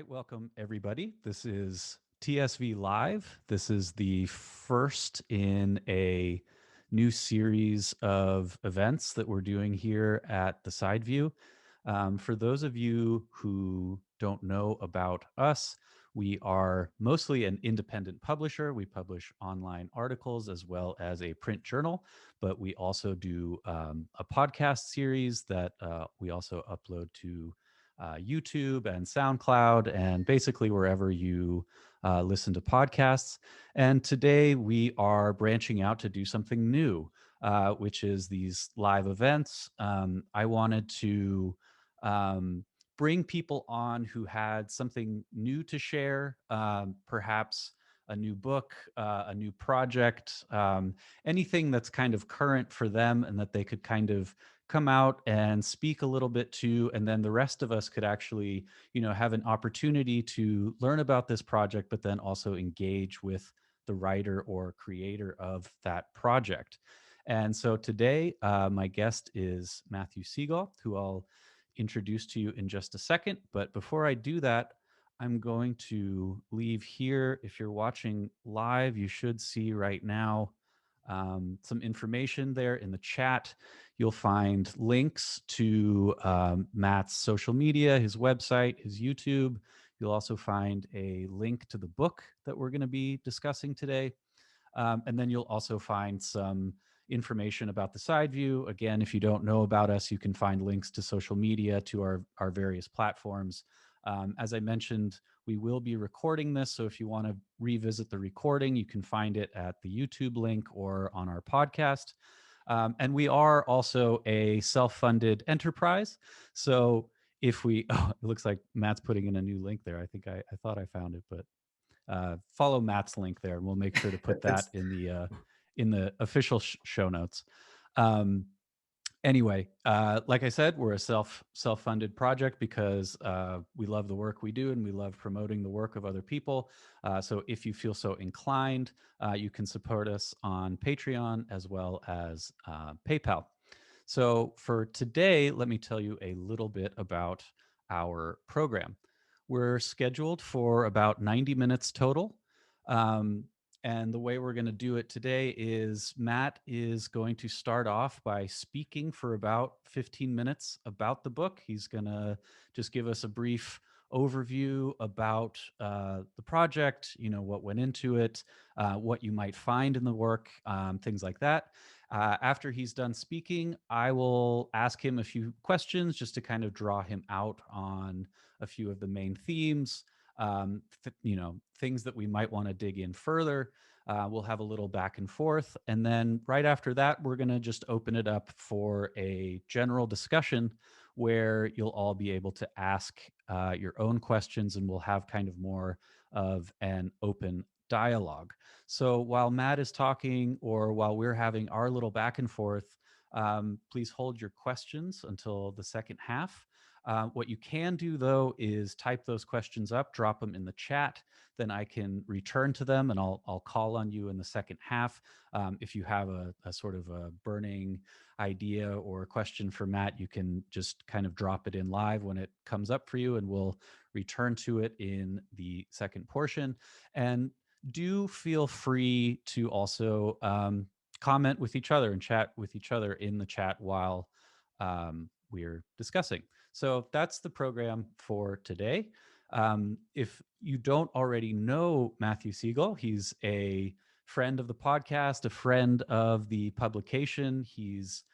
right, welcome everybody. This is TSV Live. This is the first in a new series of events that we're doing here at the Side View. For those of you who don't know about us, we are mostly an independent publisher. We publish online articles as well as a print journal, but we also do a podcast series that we also upload to YouTube and SoundCloud, and basically wherever you listen to podcasts. And today we are branching out to do something new, which is these live events. I wanted to um, bring people on who had something new to share, perhaps a new book, a new project, anything that's kind of current for them and that they could kind of come out and speak a little bit to, and then the rest of us could actually have an opportunity to learn about this project, but then also engage with the writer or creator of that project. And so today my guest is Matthew Segall, who I'll introduce to you in just a second. But before I do that, I'm going to leave here. If you're watching live, you should see right now some information there in the chat. You'll find links to Matt's social media, his website, his YouTube. You'll also find a link to the book that we're going to be discussing today. And then you'll also find some information about the side view. Again, if you don't know about us, you can find links to social media, to our various platforms. As I mentioned, we will be recording this. So if you want to revisit the recording, you can find it at the YouTube link or on our podcast. And we are also a self-funded enterprise. So if we, oh, it looks like Matt's putting in a new link there. I think I thought I found it, but follow Matt's link there, and we'll make sure to put that It's in the official show notes. Um, anyway, like I said, we're a self-funded project because we love the work we do and we love promoting the work of other people. So if you feel so inclined, you can support us on Patreon as well as PayPal. So for today, let me tell you a little bit about our program. We're scheduled for about 90 minutes total. Um, and the way we're going to do it today is Matt is going to start off by speaking for about 15 minutes about the book. He's going to just give us a brief overview about the project, what went into it, what you might find in the work, things like that. After he's done speaking, I will ask him a few questions just to kind of draw him out on a few of the main themes, things that we might want to dig in further. We'll have a little back and forth. And then right after that, we're going to just open it up for a general discussion where you'll all be able to ask your own questions, and we'll have kind of more of an open dialogue. So while Matt is talking or while we're having our little back and forth, please hold your questions until the second half. What you can do, though, is type those questions up, drop them in the chat. Then I can return to them, and I'll call on you in the second half. If you have a sort of a burning idea or a question for Matt, you can just kind of drop it in live when it comes up for you, and we'll return to it in the second portion. And do feel free to also comment with each other and chat with each other in the chat while we're discussing. So that's the program for today. If you don't already know Matthew Segall, he's a friend of the podcast, a friend of the publication. He's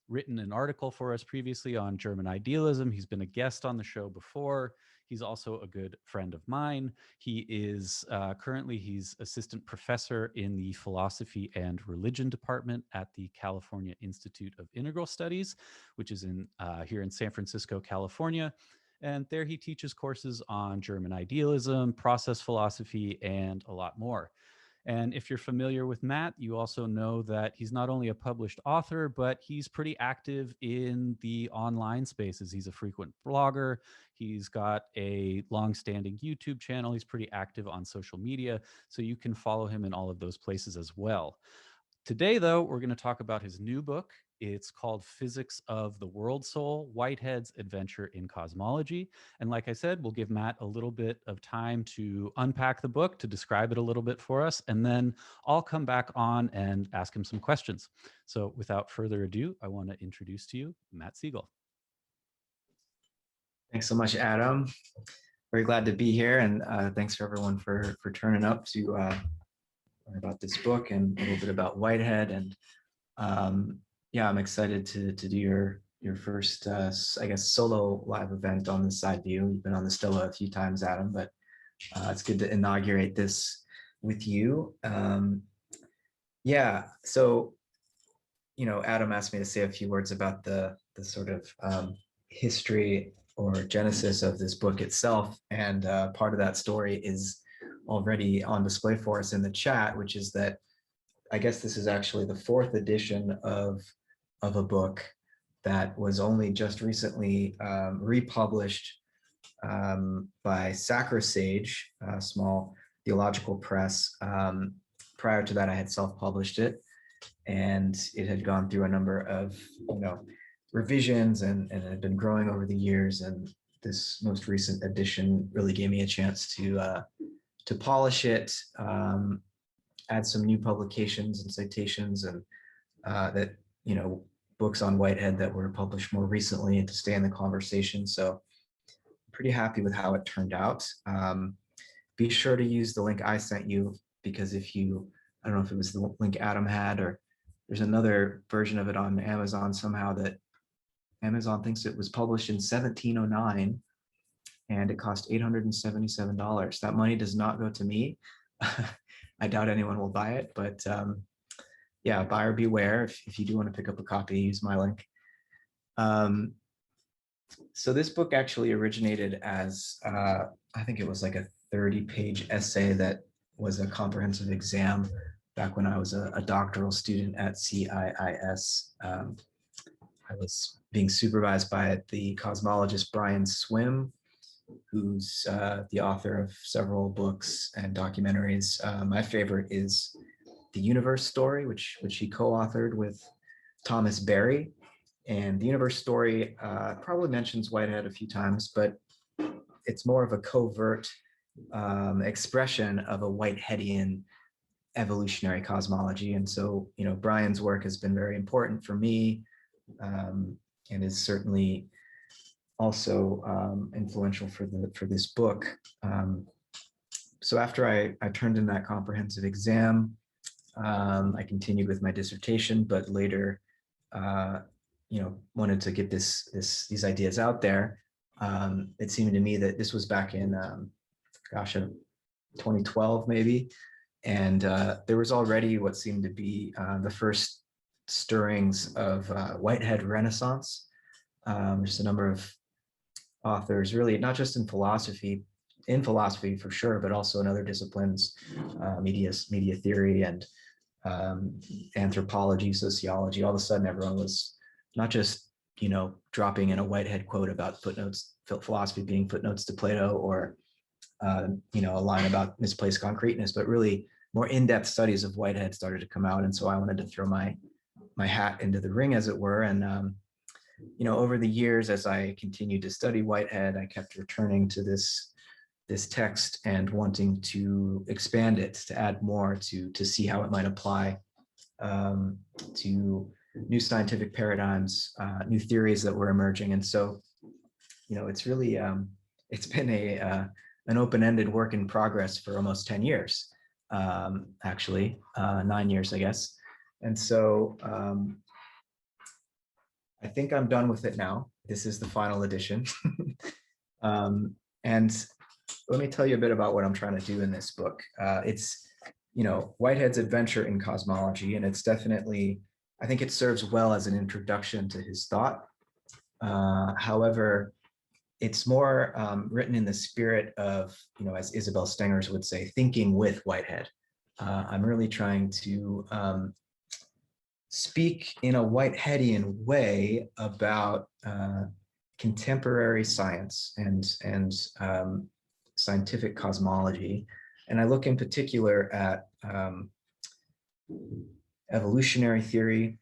written an article for us previously on German Idealism. He's been a guest on the show before. He's also a good friend of mine. He is currently he's assistant professor in the philosophy and religion department at the California Institute of Integral Studies, which is in here in San Francisco, California. And there he teaches courses on German idealism, process philosophy, and a lot more. And if you're familiar with Matt, you also know that he's not only a published author, but he's pretty active in the online spaces. He's a frequent blogger. He's got a long-standing YouTube channel. He's pretty active on social media. So you can follow him in all of those places as well. Today, though, we're going to talk about his new book. It's called Physics of the World Soul, Whitehead's Adventure in Cosmology. And like I said, we'll give Matt a little bit of time to unpack the book, to describe it a little bit for us, and then I'll come back on and ask him some questions. So without further ado, I want to introduce to you Matt Siegel. Thanks so much, Adam. Very glad to be here, and thanks for everyone for turning up to learn about this book and a little bit about Whitehead. And yeah, I'm excited to do your first, I guess, solo live event on this side view. You've been on the Stella a few times, Adam, but it's good to inaugurate this with you. Yeah, so Adam asked me to say a few words about the sort of history or genesis of this book itself. And part of that story is already on display for us in the chat, which is that I guess this is actually the fourth edition of a book that was only just recently republished by Sacrosage, a small theological press. Prior to that, I had self-published it, and it had gone through a number of revisions and it had been growing over the years. And this most recent edition really gave me a chance to polish it, add some new publications and citations, and that books on Whitehead that were published more recently, and to stay in the conversation. So I'm pretty happy with how it turned out. Be sure to use the link I sent you, because I don't know if it was the link Adam had, or there's another version of it on Amazon somehow that Amazon thinks it was published in 1709 and it cost $877. That money does not go to me. I doubt anyone will buy it, but yeah, buyer beware. If you do want to pick up a copy, use my link. So this book actually originated as, I think it was like a 30-page essay that was a comprehensive exam back when I was a doctoral student at CIIS. I was being supervised by the cosmologist Brian Swim, who's the author of several books and documentaries. My favorite is The Universe Story, which he co-authored with Thomas Berry. And The Universe Story probably mentions Whitehead a few times, but it's more of a covert expression of a Whiteheadian evolutionary cosmology. And so, Brian's work has been very important for me, and is certainly also influential for this book. So after I turned in that comprehensive exam, I continued with my dissertation, but later, wanted to get these ideas out there. It seemed to me that this was back in, 2012 maybe, and there was already what seemed to be the first stirrings of Whitehead Renaissance. There's a number of authors, really not just in philosophy for sure, but also in other disciplines, media theory and anthropology, sociology. All of a sudden, everyone was not just dropping in a Whitehead quote about footnotes, philosophy being footnotes to Plato, or a line about misplaced concreteness, but really more in-depth studies of Whitehead started to come out. And so I wanted to throw my hat into the ring, as it were. And over the years, as I continued to study Whitehead, I kept returning to this text and wanting to expand it, to add more, to see how it might apply to new scientific paradigms, new theories that were emerging. And so, it's really, it's been an open-ended work in progress for almost 10 years, actually, 9 years, I guess. And so I think I'm done with it now. This is the final edition. And let me tell you a bit about what I'm trying to do in this book. It's, Whitehead's adventure in cosmology, and it's definitely, I think it serves well as an introduction to his thought. However, it's more written in the spirit of, as Isabel Stengers would say, thinking with Whitehead. I'm really trying to speak in a Whiteheadian way about contemporary science and scientific cosmology. And I look in particular at evolutionary theory,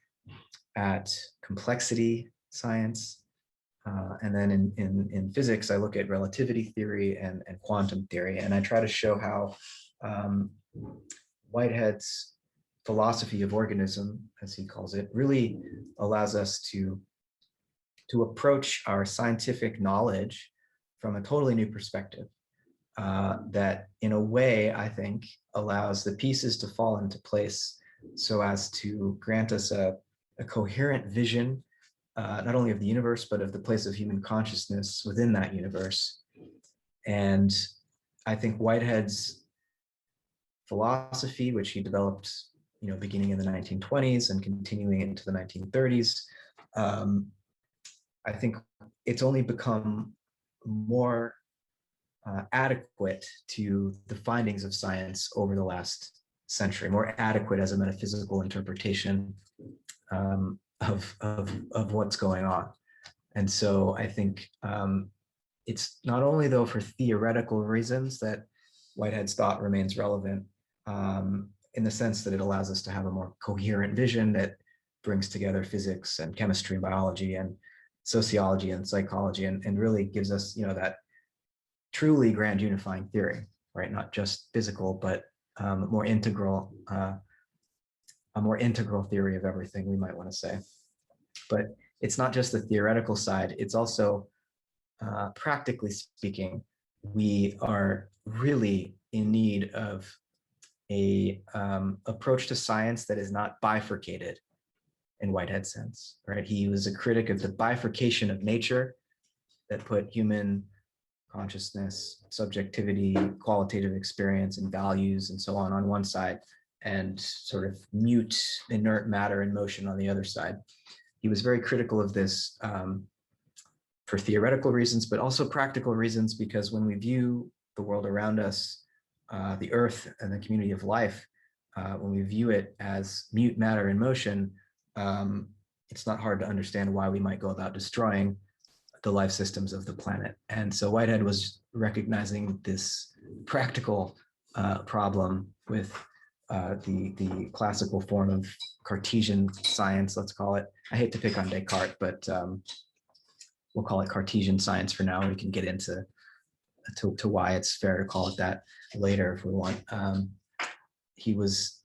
at complexity science, and then in physics, I look at relativity theory and quantum theory, and I try to show how Whitehead's philosophy of organism, as he calls it, really allows us to approach our scientific knowledge from a totally new perspective. That in a way, I think, allows the pieces to fall into place so as to grant us a coherent vision, not only of the universe, but of the place of human consciousness within that universe. And I think Whitehead's philosophy, which he developed, beginning in the 1920s and continuing into the 1930s, I think it's only become more adequate to the findings of science over the last century, more adequate as a metaphysical interpretation of what's going on. And so I think it's not only, though, for theoretical reasons that Whitehead's thought remains relevant, in the sense that it allows us to have a more coherent vision that brings together physics and chemistry and biology and sociology and psychology, and really gives us, that truly grand unifying theory, right? Not just physical, but a more integral theory of everything, we might want to say. But it's not just the theoretical side, it's also, practically speaking, we are really in need of a approach to science that is not bifurcated in Whitehead's sense, right? He was a critic of the bifurcation of nature that put human consciousness, subjectivity, qualitative experience, and values, and so on one side, and sort of mute, inert matter in motion on the other side. He was very critical of this for theoretical reasons, but also practical reasons, because when we view the world around us, the earth and the community of life, when we view it as mute matter in motion, it's not hard to understand why we might go about destroying the life systems of the planet. And so Whitehead was recognizing this practical problem with the classical form of Cartesian science, let's call it. I hate to pick on Descartes, but we'll call it Cartesian science for now. We can get into why it's fair to call it that later if we want.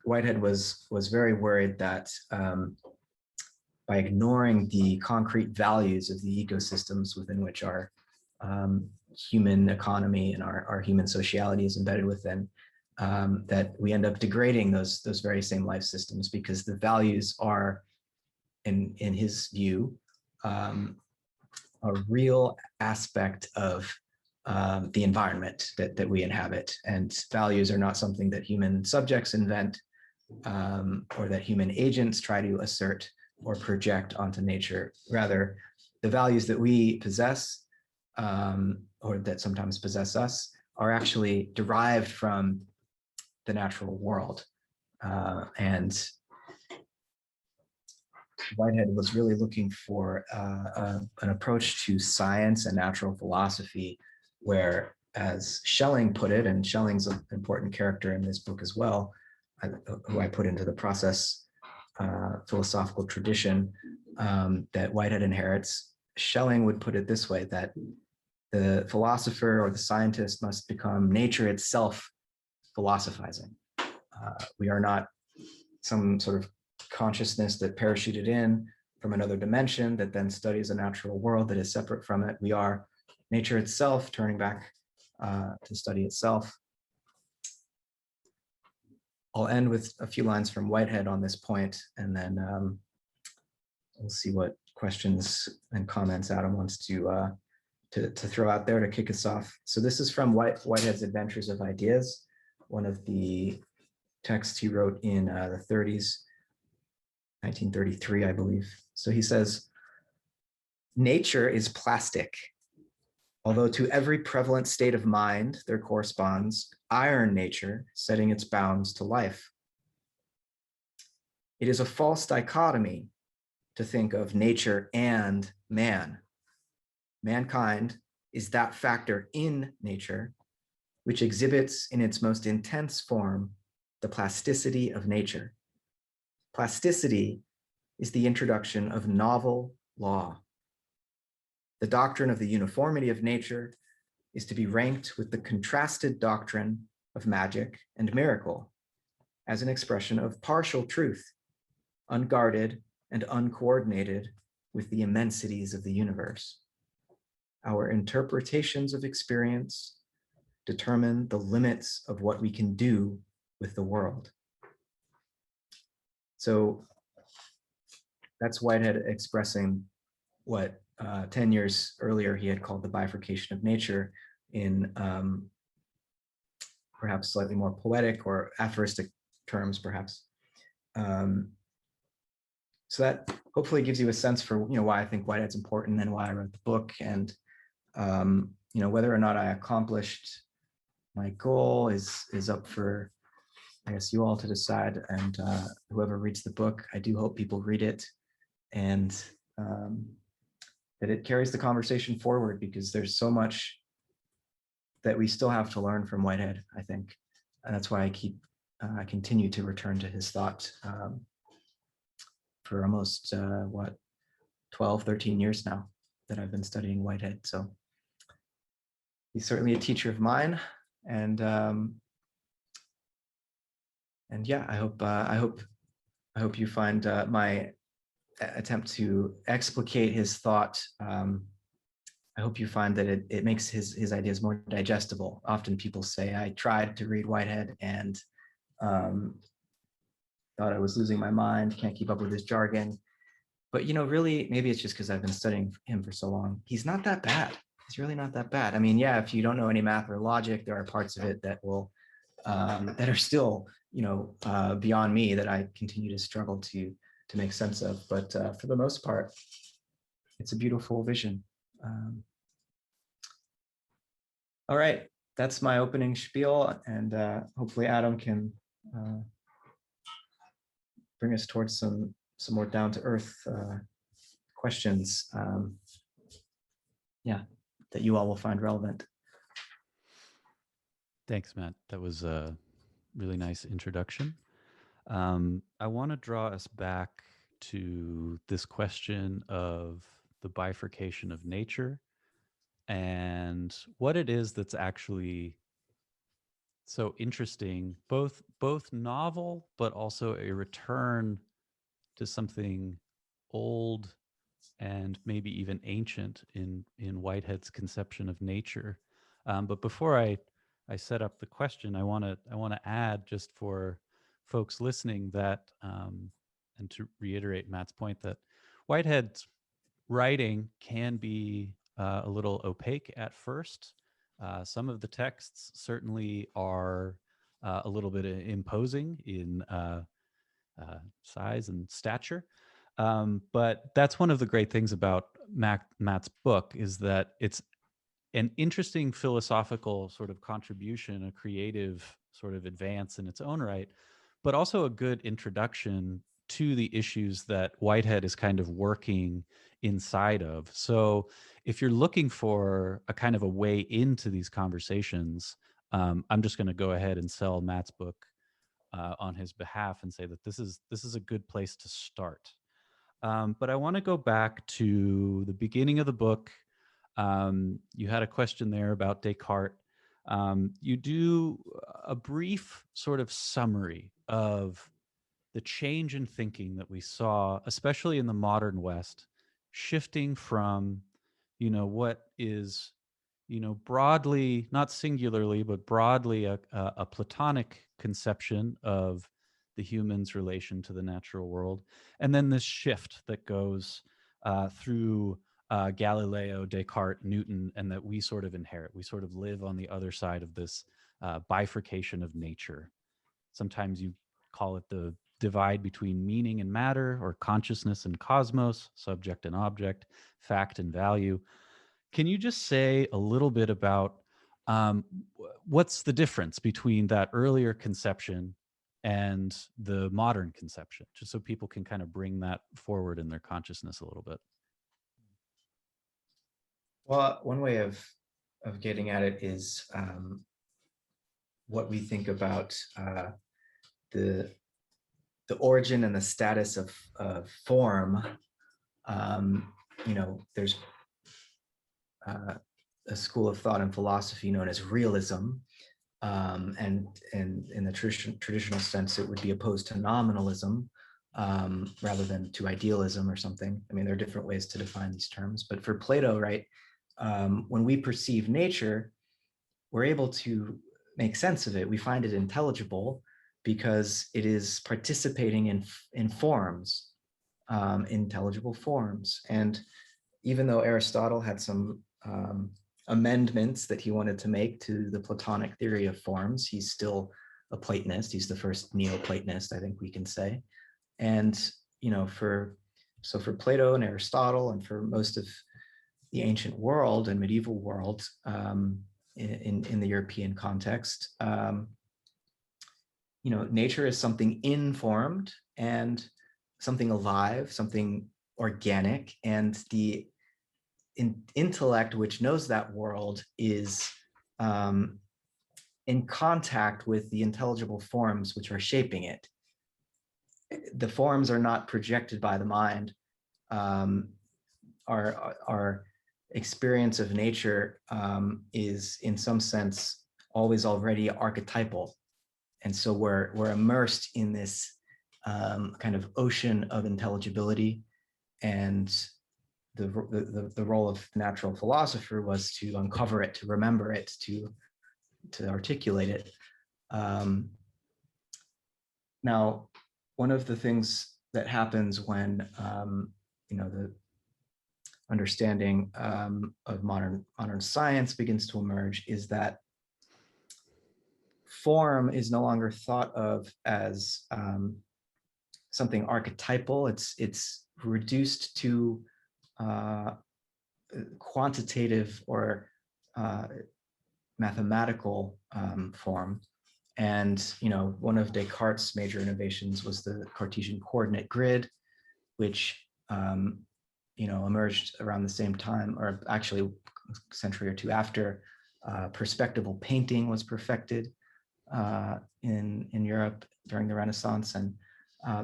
Whitehead was very worried that by ignoring the concrete values of the ecosystems within which our human economy and our human sociality is embedded within, that we end up degrading those very same life systems, because the values are, in his view, a real aspect of the environment that we inhabit. And values are not something that human subjects invent, or that human agents try to assert or project onto nature. Rather, the values that we possess, or that sometimes possess us, are actually derived from the natural world. And Whitehead was really looking for an approach to science and natural philosophy where, as Schelling put it, and Schelling's an important character in this book as well, who I put into the process philosophical tradition that Whitehead inherits, Schelling would put it this way, that the philosopher or the scientist must become nature itself philosophizing. We are not some sort of consciousness that parachuted in from another dimension that then studies a natural world that is separate from it. We are nature itself turning back to study itself. I'll end with a few lines from Whitehead on this point, and then we'll see what questions and comments Adam wants to throw out there to kick us off. So this is from Whitehead's Adventures of Ideas, one of the texts he wrote in the 30s, 1933, I believe. So he says, "Nature is plastic. Although to every prevalent state of mind there corresponds iron nature setting its bounds to life. It is a false dichotomy to think of nature and man. Mankind is that factor in nature which exhibits in its most intense form the plasticity of nature. Plasticity is the introduction of novel law. The doctrine of the uniformity of nature is to be ranked with the contrasted doctrine of magic and miracle as an expression of partial truth, unguarded and uncoordinated with the immensities of the universe. Our interpretations of experience determine the limits of what we can do with the world. So that's Whitehead expressing what 10 years earlier he had called the bifurcation of nature in perhaps slightly more poetic or aphoristic terms, perhaps. So that hopefully gives you a sense for why I think Whitehead's important and why I wrote the book, and whether or not I accomplished my goal is up for, I guess, you all to decide. And whoever reads the book, I do hope people read it, and that it carries the conversation forward, because there's so much that we still have to learn from Whitehead, I think. And that's why I continue to return to his thought for almost 12, 13 years now that I've been studying Whitehead. So he's certainly a teacher of mine, and yeah, I hope you find my attempt to explicate his thought. I hope you find that it makes his ideas more digestible. Often people say, I tried to read Whitehead and thought I was losing my mind, can't keep up with his jargon. But really, maybe it's just because I've been studying him for so long. He's not that bad. He's really not that bad. I mean, yeah, if you don't know any math or logic, there are parts of it that will that are still beyond me, that I continue to struggle to make sense of. But for the most part, it's a beautiful vision. All right, that's my opening spiel, and hopefully Adam can bring us towards some more down-to-earth questions, that you all will find relevant. Thanks, Matt. That was a really nice introduction. I want to draw us back to this question of the bifurcation of nature and what it is that's actually so interesting, both novel, but also a return to something old and maybe even ancient in Whitehead's conception of nature. But before I set up the question, I want to add, just for folks listening, that and to reiterate Matt's point, that Whitehead's writing can be a little opaque at first. Some of the texts certainly are a little bit imposing in size and stature. But that's one of the great things about Matt's book, is that it's an interesting philosophical sort of contribution, a creative sort of advance in its own right, but also a good introduction to the issues that Whitehead is kind of working inside of. So if you're looking for a kind of a way into these conversations, I'm just going to go ahead and sell Matt's book on his behalf and say that this is a good place to start. But I want to go back to the beginning of the book. You had a question there about Descartes. You do a brief sort of summary of the change in thinking that we saw, especially in the modern West, shifting from, what is, broadly, not singularly, but broadly a Platonic conception of the human's relation to the natural world. And then this shift that goes through Galileo, Descartes, Newton, and that we sort of inherit. We sort of live on the other side of this bifurcation of nature. Sometimes you call it the divide between meaning and matter, or consciousness and cosmos, subject and object, fact and value. Can you just say a little bit about what's the difference between that earlier conception and the modern conception, just so people can kind of bring that forward in their consciousness a little bit? Well, one way of getting at it is what we think about the the origin and the status of form, there's a school of thought and philosophy known as realism, and in the traditional sense, it would be opposed to nominalism rather than to idealism or something. I mean, there are different ways to define these terms, but for Plato, right, when we perceive nature, we're able to make sense of it. We find it intelligible because it is participating in forms, intelligible forms. And even though Aristotle had some amendments that he wanted to make to the Platonic theory of forms, he's still a Platonist. He's the first Neoplatonist, I think we can say. And for Plato and Aristotle, and for most of the ancient world and medieval world, in the European context, nature is something informed and something alive, something organic, and the intellect which knows that world is in contact with the intelligible forms which are shaping it. The forms are not projected by the mind. Our experience of nature is, in some sense, always already archetypal, and so we're immersed in this kind of ocean of intelligibility. And the role of the natural philosopher was to uncover it, to remember it, to articulate it. Now, one of the things that happens when the understanding of modern science begins to emerge is that form is no longer thought of as something archetypal. It's reduced to quantitative or mathematical form. And one of Descartes' major innovations was the Cartesian coordinate grid, which emerged around the same time, or actually a century or two after. Perspectival painting was perfected in Europe during the Renaissance, and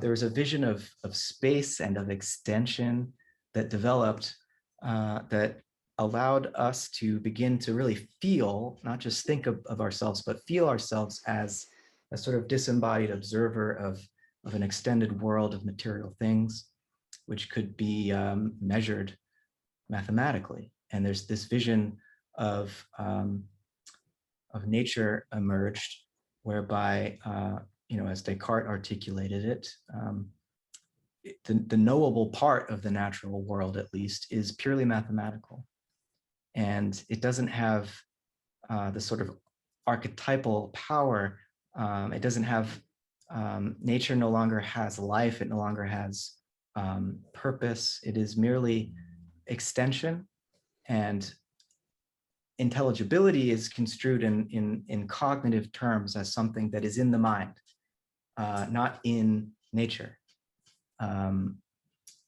there was a vision of space and of extension that developed that allowed us to begin to really feel, not just think of ourselves, but feel ourselves as a sort of disembodied observer of an extended world of material things, which could be measured mathematically. And there's this vision of nature emerged, whereby, as Descartes articulated it, the knowable part of the natural world, at least, is purely mathematical. And it doesn't have the sort of archetypal power. It doesn't have, nature no longer has life. It no longer has purpose. It is merely extension, and intelligibility is construed in cognitive terms as something that is in the mind, not in nature.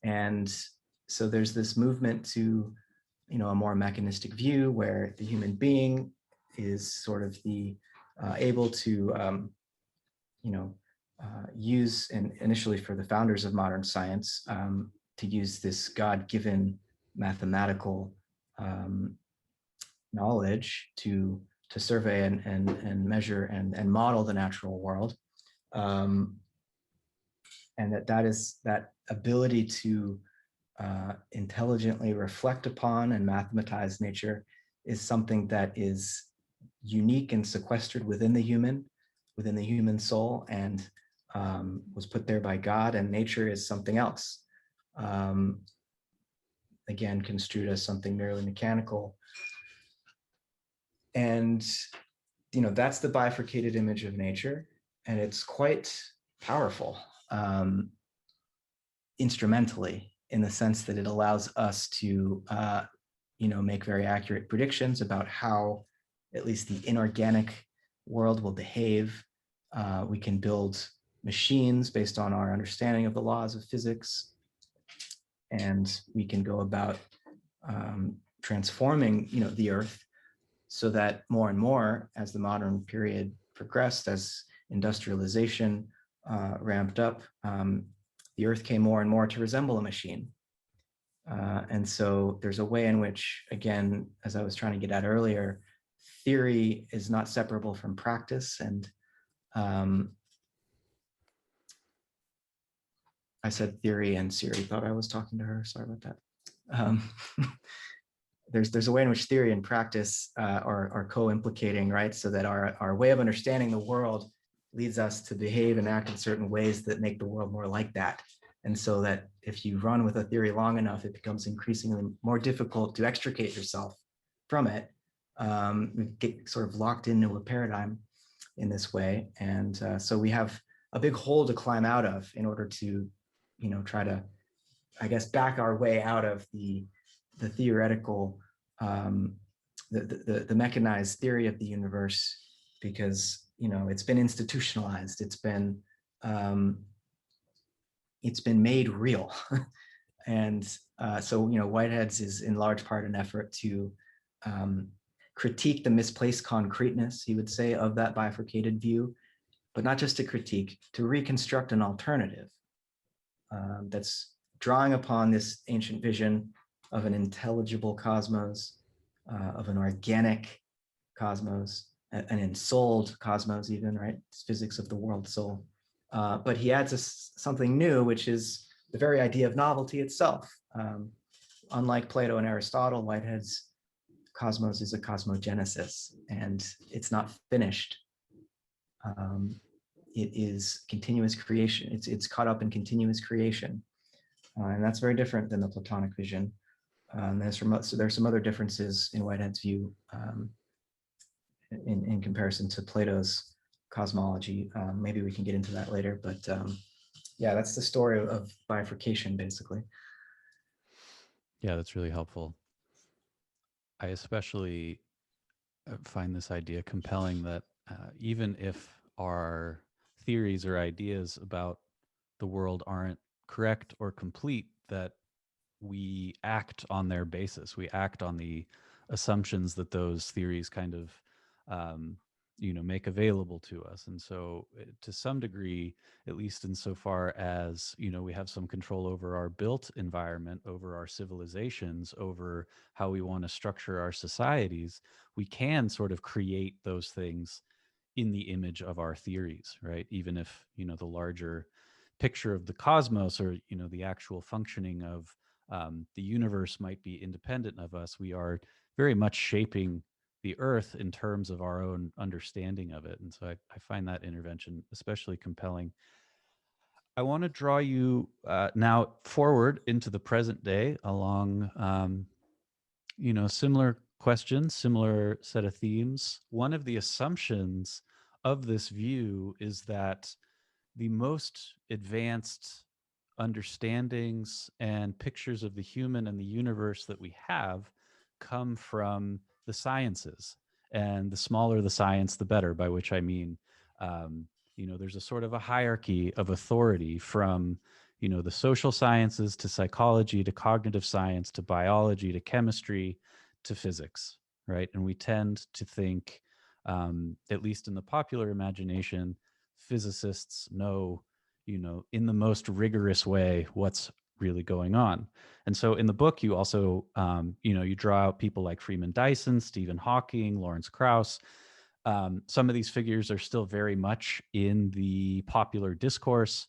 And so there's this movement to a more mechanistic view, where the human being is sort of able to use, and initially for the founders of modern science, to use this God-given mathematical knowledge to survey and measure and model the natural world. And that ability to intelligently reflect upon and mathematize nature is something that is unique and sequestered within the human soul, and was put there by God. And nature is something else, again construed as something merely mechanical. And that's the bifurcated image of nature, and it's quite powerful instrumentally, in the sense that it allows us to make very accurate predictions about how at least the inorganic world will behave. We can build machines based on our understanding of the laws of physics, and we can go about transforming the earth, so that more and more, as the modern period progressed, as industrialization ramped up, the Earth came more and more to resemble a machine. And so there's a way in which, again, as I was trying to get at earlier, theory is not separable from practice. And I said theory, and Siri thought I was talking to her. Sorry about that. There's a way in which theory and practice are co-implicating, right? So that our way of understanding the world leads us to behave and act in certain ways that make the world more like that. And so that if you run with a theory long enough, it becomes increasingly more difficult to extricate yourself from it. We get sort of locked into a paradigm in this way. And so we have a big hole to climb out of in order to, try to, I guess, back our way out of the theoretical, the mechanized theory of the universe, because it's been institutionalized, it's been made real, and so Whitehead's is in large part an effort to critique the misplaced concreteness, he would say, of that bifurcated view, but not just to critique, to reconstruct an alternative that's drawing upon this ancient vision of an intelligible cosmos, of an organic cosmos, an ensouled cosmos even, right? It's physics of the world soul. But he adds something new, which is the very idea of novelty itself. Unlike Plato and Aristotle, Whitehead's cosmos is a cosmogenesis, and it's not finished. It is continuous creation. It's caught up in continuous creation. And that's very different than the Platonic vision. So there's some other differences in Whitehead's view in comparison to Plato's cosmology. Maybe we can get into that later, but yeah, that's the story of bifurcation, basically. Yeah, that's really helpful. I especially find this idea compelling that even if our theories or ideas about the world aren't correct or complete, that we act on their basis. We act on the assumptions that those theories kind of, make available to us. And so, to some degree, at least insofar as we have some control over our built environment, over our civilizations, over how we want to structure our societies, we can sort of create those things in the image of our theories, right? Even if the larger picture of the cosmos, or the actual functioning of the universe might be independent of us, we are very much shaping the earth in terms of our own understanding of it. And so I find that intervention especially compelling. I want to draw you now forward into the present day along similar questions, similar set of themes. One of the assumptions of this view is that the most advanced understandings and pictures of the human and the universe that we have come from the sciences. And the smaller the science, the better, by which I mean, there's a sort of a hierarchy of authority from, the social sciences to psychology to cognitive science to biology to chemistry to physics, right? And we tend to think, at least in the popular imagination, physicists know, in the most rigorous way what's really going on. And so in the book, you also, you draw out people like Freeman Dyson, Stephen Hawking, Lawrence Krauss. Some of these figures are still very much in the popular discourse.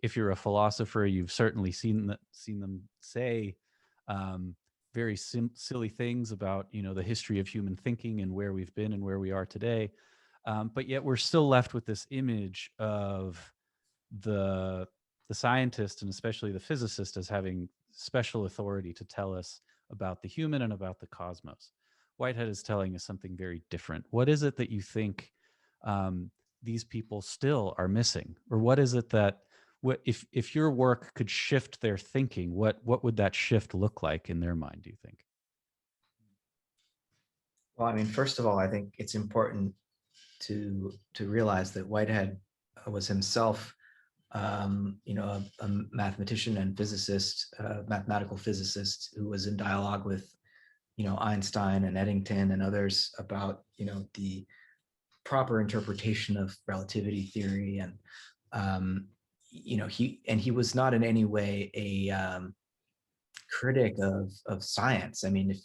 If you're a philosopher, you've certainly seen them say very silly things about the history of human thinking and where we've been and where we are today. But yet we're still left with this image of the scientist, and especially the physicist, as having special authority to tell us about the human and about the cosmos. Whitehead is telling us something very different. What is it that you think these people still are missing, or what is it that if your work could shift their thinking, what would that shift look like in their mind, do you think? Well, I mean, first of all, I think it's important to realize that Whitehead was himself, a mathematician and physicist, mathematical physicist who was in dialogue with, Einstein and Eddington and others about, the proper interpretation of relativity theory. And he was not in any way a critic of science. I mean, if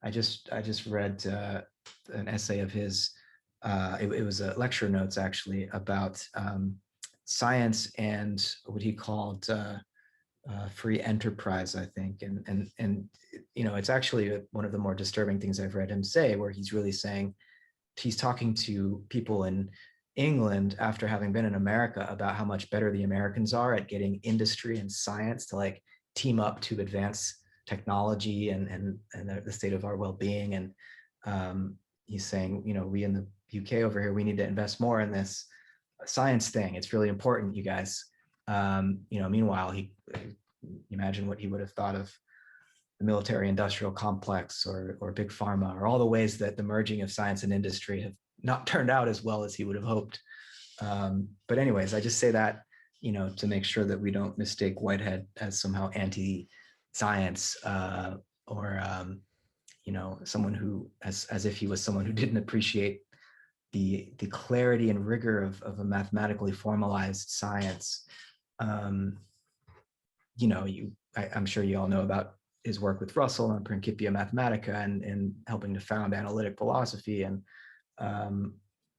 I just read an essay of his. It was a lecture notes actually about science and what he called free enterprise, I think. And it's actually one of the more disturbing things I've read him say, where he's really saying, he's talking to people in England after having been in America about how much better the Americans are at getting industry and science to like team up to advance technology and the state of our well-being. And he's saying, we in the UK over here, we need to invest more in this science thing. It's really important, you guys. Meanwhile, he imagine what he would have thought of the military industrial complex or big pharma, or all the ways that the merging of science and industry have not turned out as well as he would have hoped. But anyways, I just say that, to make sure that we don't mistake Whitehead as somehow anti-science or someone who, as if he was someone who didn't appreciate the clarity and rigor of a mathematically formalized science. I'm sure you all know about his work with Russell on Principia Mathematica and helping to found analytic philosophy. And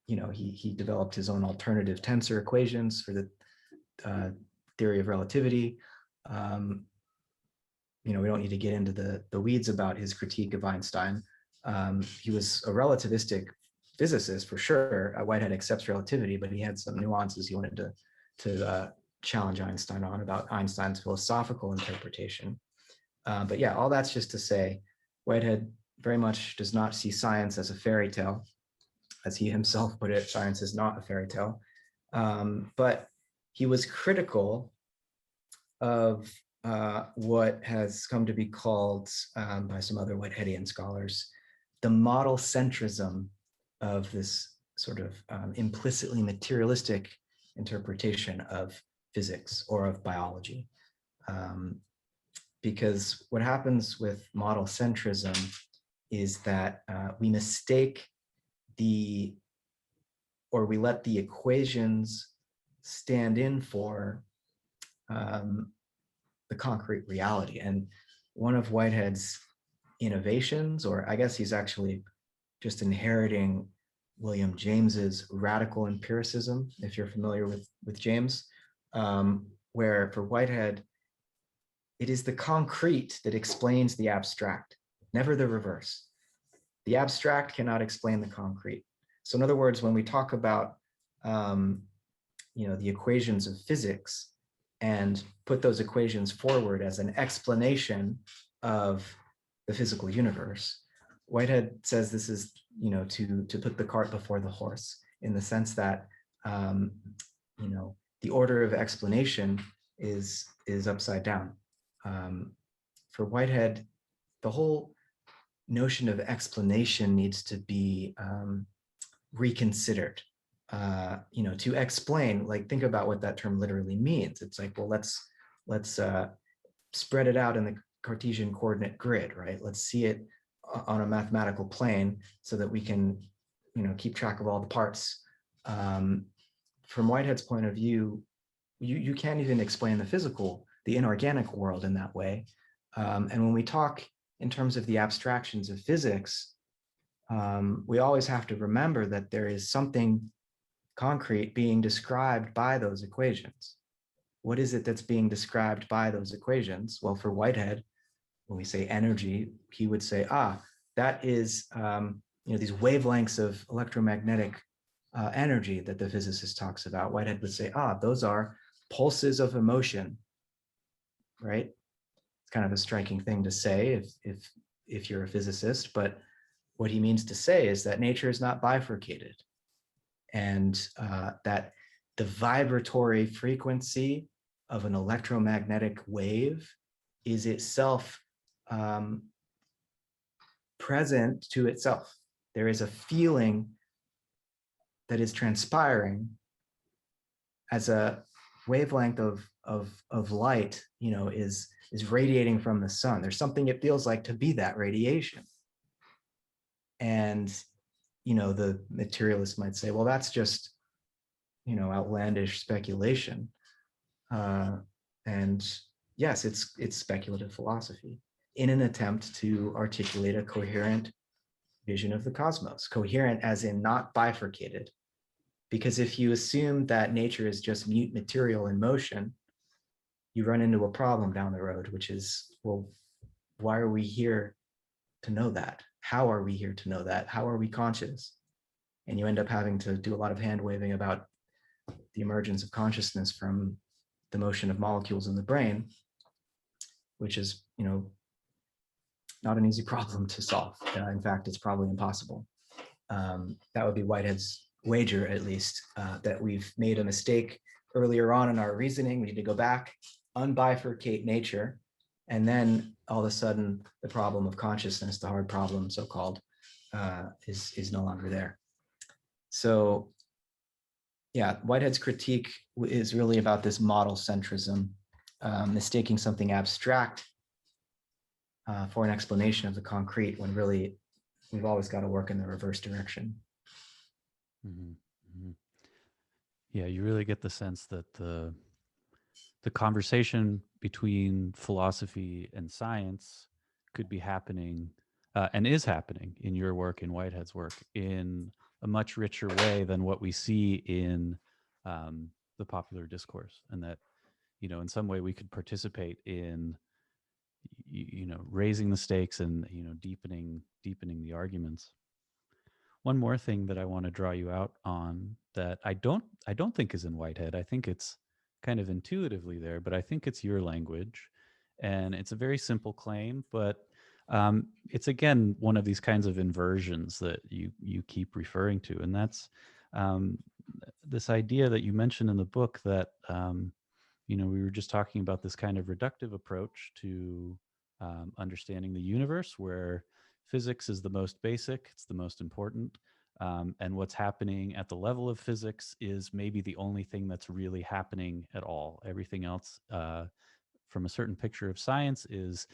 he developed his own alternative tensor equations for the theory of relativity. We don't need to get into the weeds about his critique of Einstein. He was a relativistic physicist for sure. Whitehead accepts relativity, but he had some nuances he wanted to challenge Einstein on about Einstein's philosophical interpretation. But yeah, all that's just to say, Whitehead very much does not see science as a fairy tale. As he himself put it, science is not a fairy tale. But he was critical of what has come to be called by some other Whiteheadian scholars, the model centrism of this sort of implicitly materialistic interpretation of physics or of biology. Because what happens with model centrism is that we mistake we let the equations stand in for the concrete reality. And one of Whitehead's innovations, or I guess he's actually just inheriting William James's radical empiricism, if you're familiar with James, where for Whitehead, it is the concrete that explains the abstract, never the reverse. The abstract cannot explain the concrete. So in other words, when we talk about the equations of physics and put those equations forward as an explanation of the physical universe, Whitehead says this is to put the cart before the horse, in the sense that the order of explanation is upside down. For Whitehead, the whole notion of explanation needs to be reconsidered. To explain, like, think about what that term literally means. It's like, well, let's spread it out in the Cartesian coordinate grid, right? Let's see it on a mathematical plane so that we can, keep track of all the parts. From Whitehead's point of view, you can't even explain the inorganic world in that way. And when we talk in terms of the abstractions of physics, we always have to remember that there is something concrete being described by those equations. What is it that's being described by those equations? Well, for Whitehead, when we say energy, he would say, that is these wavelengths of electromagnetic energy that the physicist talks about. Whitehead would say, those are pulses of emotion, right? It's kind of a striking thing to say if you're a physicist, but what he means to say is that nature is not bifurcated, and that the vibratory frequency of an electromagnetic wave is itself present to itself. There is a feeling that is transpiring as a wavelength of light, is radiating from the sun. There's something it feels like to be that radiation. And the materialist might say, well, that's just, outlandish speculation. And yes, it's speculative philosophy in an attempt to articulate a coherent vision of the cosmos, coherent as in not bifurcated. Because if you assume that nature is just mute material in motion, you run into a problem down the road, which is, well, why are we here to know that? How are we here to know that? How are we conscious? And you end up having to do a lot of hand waving about the emergence of consciousness from the motion of molecules in the brain, which is, not an easy problem to solve. In fact, it's probably impossible. That would be Whitehead's wager, at least, that we've made a mistake earlier on in our reasoning. We need to go back, unbifurcate nature, and then all of a sudden the problem of consciousness, the hard problem, so-called, is no longer there. So yeah, Whitehead's critique is really about this model centrism, mistaking something abstract for an explanation of the concrete, when really we've always got to work in the reverse direction. Mm-hmm. Mm-hmm. Yeah, you really get the sense that the conversation between philosophy and science could be happening and is happening in your work, in Whitehead's work, in a much richer way than what we see in the popular discourse, and that in some way we could participate in raising the stakes and deepening the arguments. One more thing that I want to draw you out on that I don't think is in Whitehead. I think it's kind of intuitively there, but I think it's your language, and it's a very simple claim, but it's again one of these kinds of inversions that you keep referring to, and that's this idea that you mentioned in the book that we were just talking about this kind of reductive approach to understanding the universe, where physics is the most basic, it's the most important, and what's happening at the level of physics is maybe the only thing that's really happening at all. Everything else, from a certain picture of science, is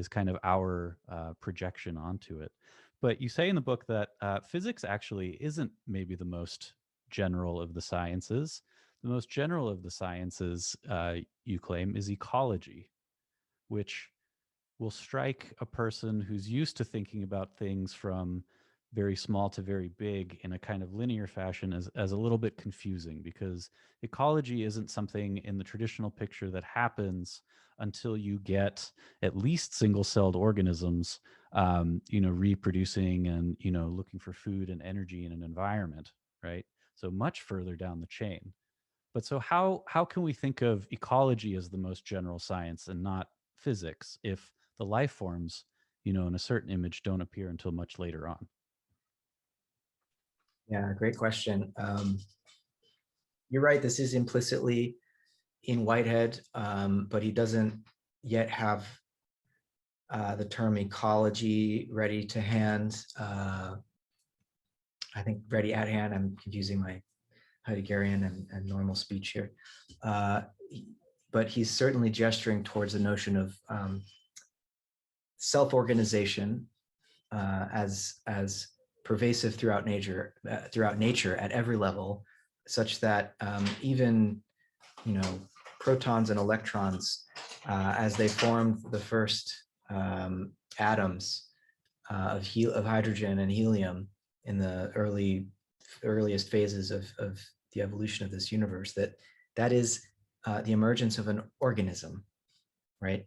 kind of our projection onto it. But you say in the book that physics actually isn't maybe the most general of the sciences. The most general of the sciences, you claim, is ecology, which will strike a person who's used to thinking about things from very small to very big in a kind of linear fashion as a little bit confusing, because ecology isn't something in the traditional picture that happens until you get at least single-celled organisms, reproducing and, looking for food and energy in an environment, right? So much further down the chain. But so how can we think of ecology as the most general science and not physics if the life forms, in a certain image don't appear until much later on? Yeah, great question. You're right, this is implicitly in Whitehead, but he doesn't yet have the term ecology ready to hand. I think ready at hand. I'm confusing my Heideggerian and normal speech here. But he's certainly gesturing towards the notion of self-organization as pervasive throughout nature at every level, such that even protons and electrons, as they formed the first atoms of hydrogen and helium in the earliest phases of the evolution of this universe, that is the emergence of an organism, right?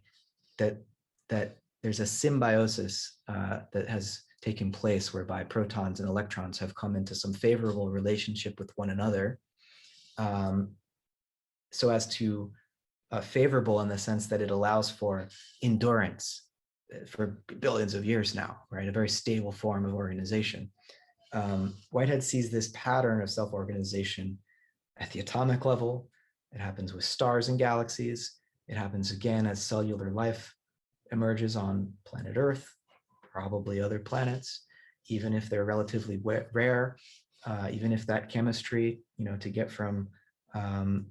That there's a symbiosis that has taken place whereby protons and electrons have come into some favorable relationship with one another, so as to favorable in the sense that it allows for endurance for billions of years now, right? A very stable form of organization. Whitehead sees this pattern of self-organization at the atomic level. It happens with stars and galaxies. It happens again as cellular life emerges on planet Earth, probably other planets, even if they're relatively rare, even if that chemistry, to get from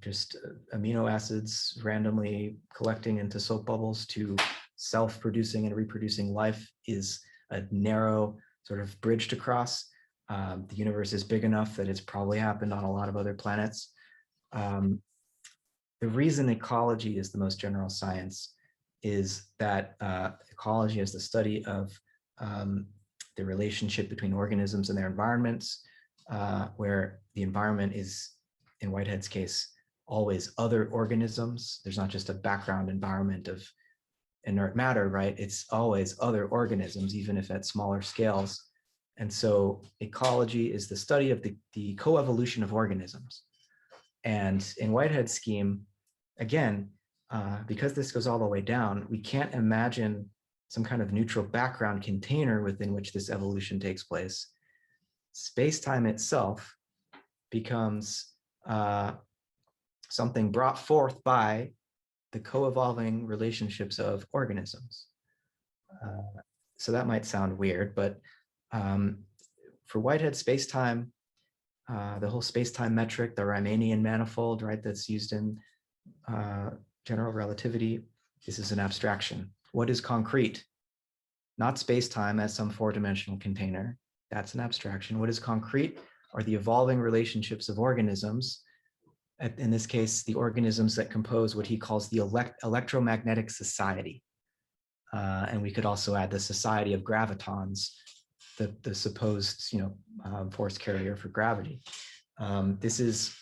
just amino acids randomly collecting into soap bubbles to self-producing and reproducing life is a narrow sort of bridge to cross. The universe is big enough that it's probably happened on a lot of other planets. Um, the reason ecology is the most general science is that ecology is the study of um, the relationship between organisms and their environments, where the environment is, in Whitehead's case, always other organisms. There's not just a background environment of inert matter, right? It's always other organisms, even if at smaller scales. And so ecology is the study of the coevolution of organisms. And in Whitehead's scheme, again, because this goes all the way down, we can't imagine some kind of neutral background container within which this evolution takes place. Space-time itself becomes something brought forth by the co-evolving relationships of organisms. So that might sound weird, but for Whitehead, space-time, the whole space-time metric, the Riemannian manifold, right, that's used in general relativity, this is an abstraction. What is concrete? Not space-time as some four-dimensional container. That's an abstraction. What is concrete are the evolving relationships of organisms. In this case, the organisms that compose what he calls the electromagnetic society. And we could also add the society of gravitons, the supposed force carrier for gravity. This is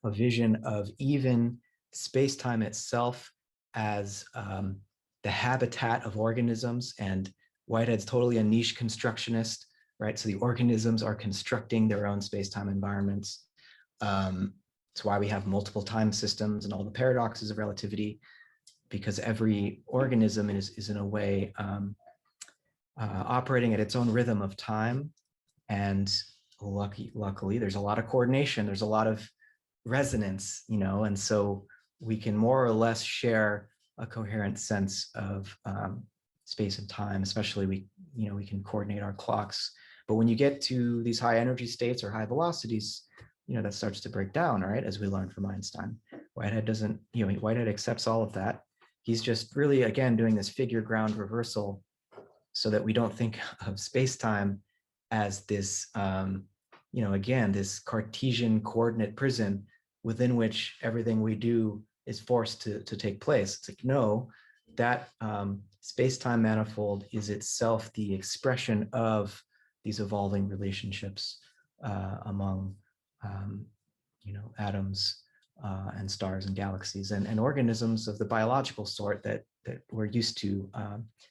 a vision of even space-time itself as the habitat of organisms. And Whitehead's totally a niche constructionist, right? So the organisms are constructing their own space-time environments. It's why we have multiple time systems and all the paradoxes of relativity, because every organism is in a way operating at its own rhythm of time. And luckily, there's a lot of coordination. There's a lot of resonance, and so we can more or less share a coherent sense of space and time. Especially we can coordinate our clocks. But when you get to these high energy states or high velocities, that starts to break down, right? As we learned from Einstein. Whitehead doesn't, Whitehead accepts all of that. He's just really, again, doing this figure ground reversal so that we don't think of space-time as this, again, this Cartesian coordinate prison within which everything we do is forced to take place. It's like, no, that space-time manifold is itself the expression of these evolving relationships among, atoms and stars and galaxies and organisms of the biological sort that we're used to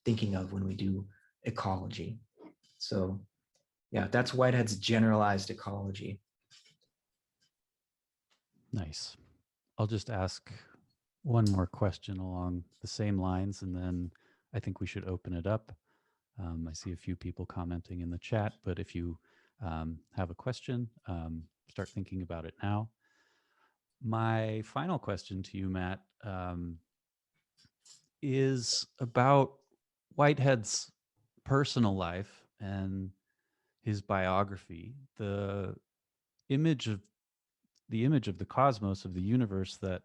thinking of when we do ecology. So yeah, that's Whitehead's generalized ecology. Nice. I'll just ask one more question along the same lines, and then I think we should open it up. I see a few people commenting in the chat, but if you have a question, start thinking about it now. My final question to you, Matt, is about Whitehead's personal life and his biography. The image of the cosmos, of the universe that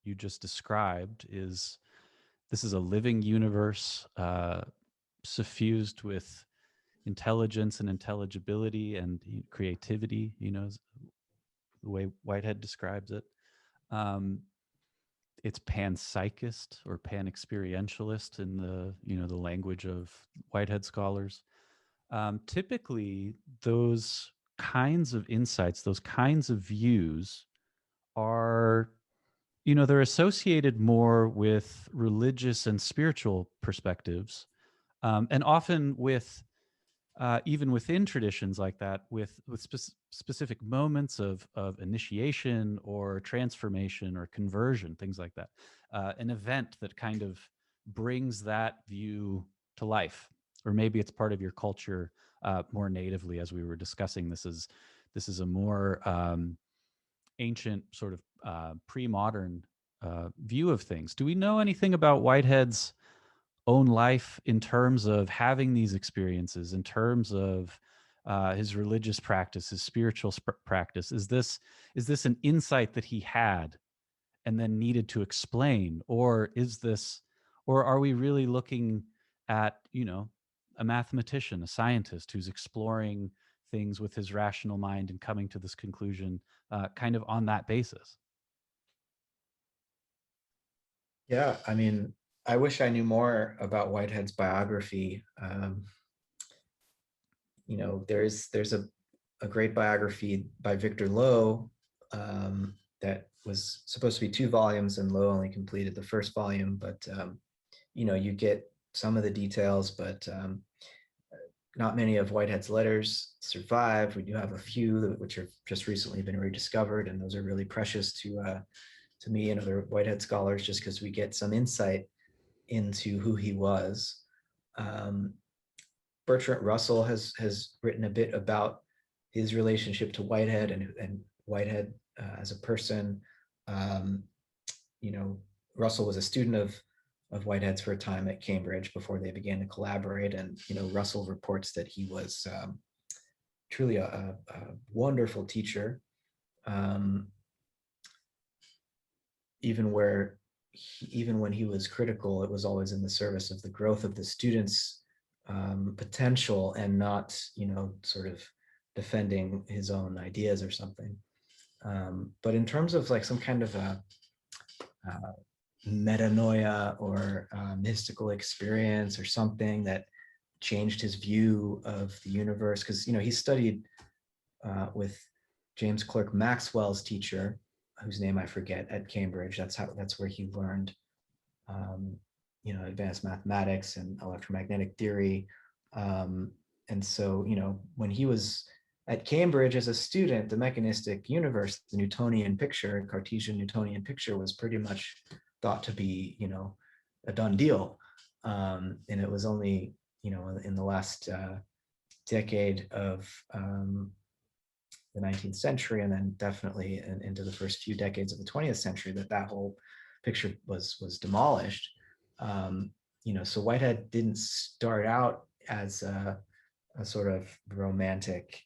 you just described, is this is a living universe suffused with intelligence and intelligibility and creativity, the way Whitehead describes it. It's panpsychist or pan-experientialist in the language of Whitehead scholars. Typically, those kinds of insights, those kinds of views are, they're associated more with religious and spiritual perspectives, and often with even within traditions like that, with specific moments of initiation or transformation or conversion, things like that, an event that kind of brings that view to life, or maybe it's part of your culture more natively. As we were discussing, this is a more ancient sort of pre-modern view of things. Do we know anything about Whitehead's own life in terms of having these experiences, in terms of his religious practice, his spiritual practice? Is this an insight that he had and then needed to explain, or are we really looking at a mathematician, a scientist who's exploring things with his rational mind and coming to this conclusion kind of on that basis. Yeah, I mean, I wish I knew more about Whitehead's biography. There's a great biography by Victor Lowe that was supposed to be 2 volumes, and Lowe only completed the first volume. But you get some of the details, but not many of Whitehead's letters survive. We do have a few which have just recently been rediscovered, and those are really precious to me and other Whitehead scholars, just because we get some insight into who he was. Bertrand Russell has written a bit about his relationship to Whitehead and Whitehead as a person. Russell was a student of Whitehead's for a time at Cambridge before they began to collaborate. And Russell reports that he was truly a wonderful teacher, even when he was critical, it was always in the service of the growth of the students' potential, and not sort of defending his own ideas or something. But in terms of like some kind of a metanoia or mystical experience or something that changed his view of the universe, because he studied with James Clerk Maxwell's teacher, whose name I forget, at Cambridge. That's where he learned advanced mathematics and electromagnetic theory. And so when he was at Cambridge as a student, the mechanistic universe, the Newtonian picture, Cartesian Newtonian picture, was pretty much thought to be a done deal. And it was only in the last decade of the 19th century, and then definitely into the first few decades of the 20th century, that whole picture was demolished. So Whitehead didn't start out as a sort of romantic,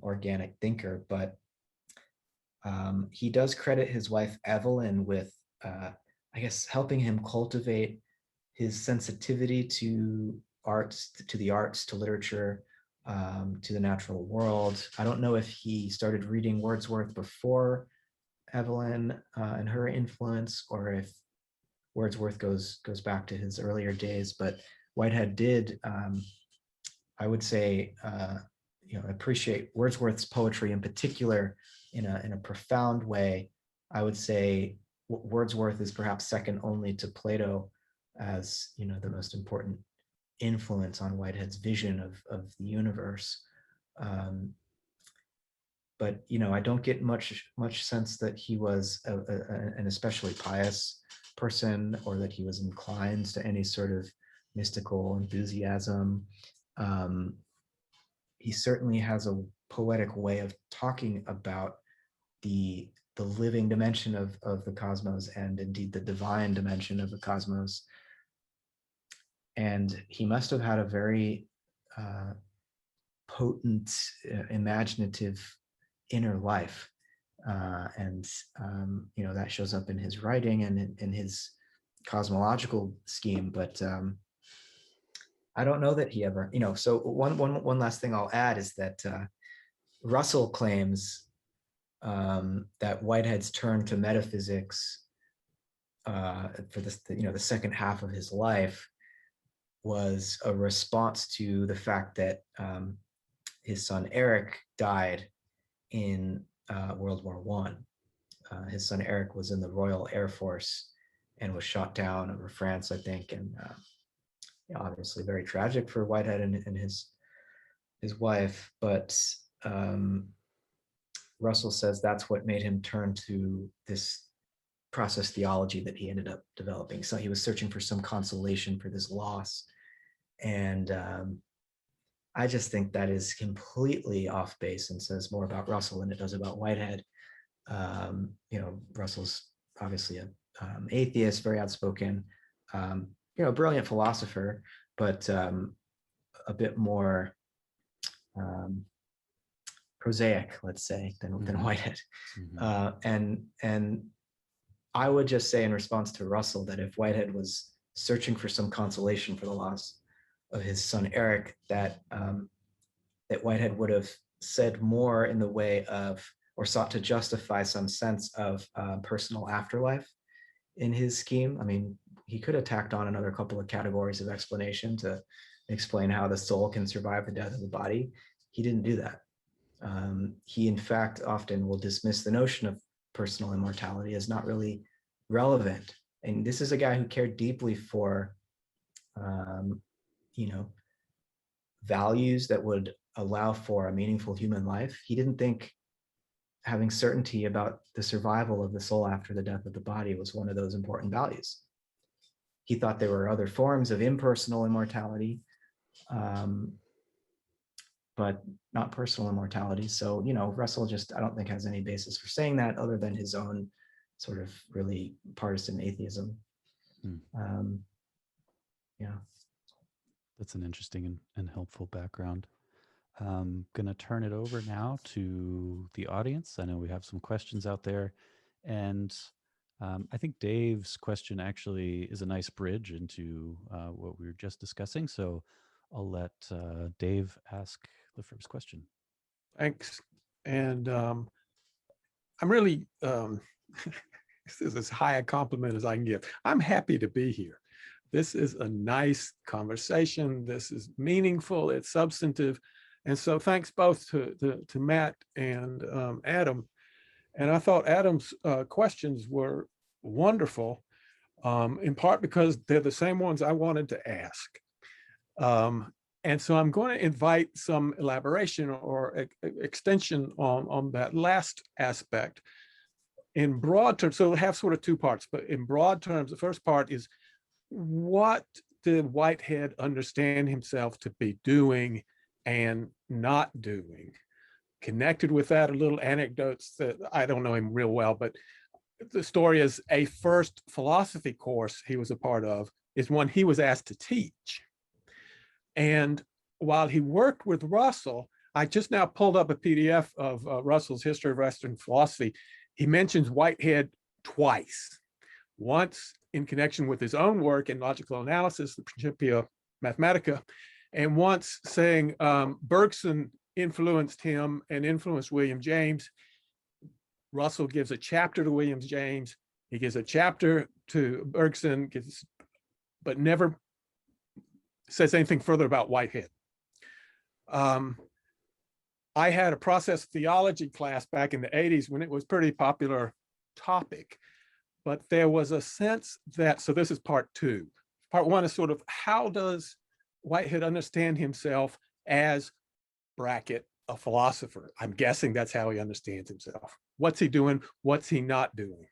organic thinker, but he does credit his wife Evelyn with, I guess, helping him cultivate his sensitivity to arts, to literature, to the natural world. I don't know if he started reading Wordsworth before Evelyn and her influence, or if Wordsworth goes back to his earlier days. But Whitehead did, I would say, appreciate Wordsworth's poetry in particular in a profound way. I would say Wordsworth is perhaps second only to Plato as the most important influence on Whitehead's vision of the universe. But I don't get much sense that he was an especially pious person, or that he was inclined to any sort of mystical enthusiasm. He certainly has a poetic way of talking about the living dimension of the cosmos, and indeed the divine dimension of the cosmos. And he must have had a very potent, imaginative inner life. And that shows up in his writing and in his cosmological scheme. But I don't know that he ever, so one last thing I'll add is that Russell claims that Whitehead's turn to metaphysics for this, the second half of his life, was a response to the fact that his son Eric died in World War I. His son Eric was in the Royal Air Force and was shot down over France, I think, and obviously very tragic for Whitehead and his wife. But Russell says that's what made him turn to this process theology that he ended up developing. So he was searching for some consolation for this loss. And I just think that is completely off base and says more about Russell than it does about Whitehead. Russell's obviously an atheist, very outspoken, brilliant philosopher, but a bit more prosaic, let's say, than Whitehead. Mm-hmm. And I would just say in response to Russell that if Whitehead was searching for some consolation for the loss of his son Eric, that that Whitehead would have said more in the way of, or sought to justify some sense of personal afterlife in his scheme. I mean, he could have tacked on another couple of categories of explanation to explain how the soul can survive the death of the body. He didn't do that. He, in fact, often will dismiss the notion of personal immortality as not really relevant. And this is a guy who cared deeply for, you know, values that would allow for a meaningful human life. He didn't think having certainty about the survival of the soul after the death of the body was one of those important values. He thought there were other forms of impersonal immortality, but not personal immortality. So, you know, Russell just, I don't think has any basis for saying that other than his own sort of really partisan atheism. Yeah. That's an interesting and helpful background. Going to turn it over now to the audience. I know we have some questions out there. And I think Dave's question actually is a nice bridge into what we were just discussing. So I'll let Dave ask the first question. Thanks. And I'm really, this is as high a compliment as I can give. I'm happy to be here. This is a nice conversation. This is meaningful. It's substantive. And so thanks both to Matt and Adam. And I thought Adam's questions were wonderful, in part because they're the same ones I wanted to ask. And so I'm going to invite some elaboration or extension on that last aspect. In broad terms, so it'll have sort of two parts, but in broad terms, the first part is, what did Whitehead understand himself to be doing and not doing? Connected with that, a little anecdotes that I don't know him real well, but the story is a first philosophy course he was a part of is one he was asked to teach. And while he worked with Russell, I just now pulled up a PDF of Russell's History of Western Philosophy. He mentions Whitehead twice, once in connection with his own work in logical analysis, the Principia Mathematica, and once saying Bergson influenced him and influenced William James. Russell gives a chapter to William James. He gives a chapter to Bergson, but never says anything further about Whitehead. I had a process theology class back in the 80s when it was a pretty popular topic, but there was a sense that, so this is part two. Part one is sort of, how does Whitehead understand himself as bracket a philosopher? I'm guessing that's how he understands himself. What's he doing? What's he not doing?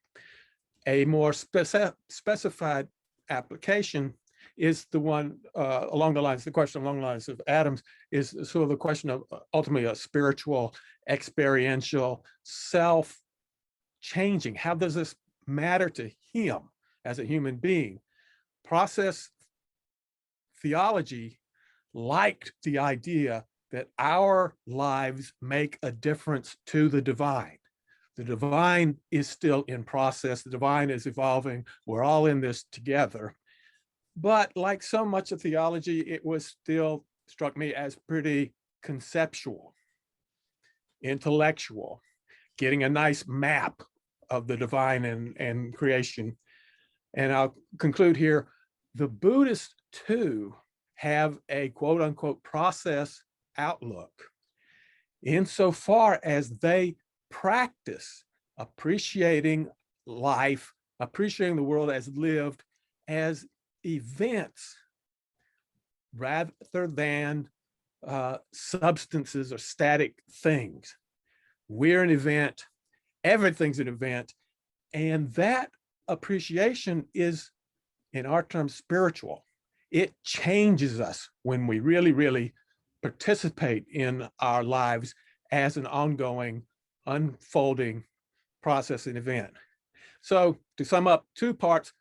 A more specified application is the one along the lines, the question along the lines of Adams is sort of the question of ultimately a spiritual, experiential, self-changing. How does this matter to him as a human being? Process theology liked the idea that our lives make a difference to the divine. The divine is still in process. The divine is evolving. We're all in this together. But like so much of theology, it was still, struck me as pretty conceptual, intellectual, getting a nice map of the divine and creation. And I'll conclude here. The Buddhists too have a quote unquote process outlook insofar as they practice appreciating life, appreciating the world as lived as events rather than substances or static things. We're an event, everything's an event, and that appreciation is, in our terms, spiritual. It changes us when we really, really participate in our lives as an ongoing, unfolding process and event. So to sum up, two parts.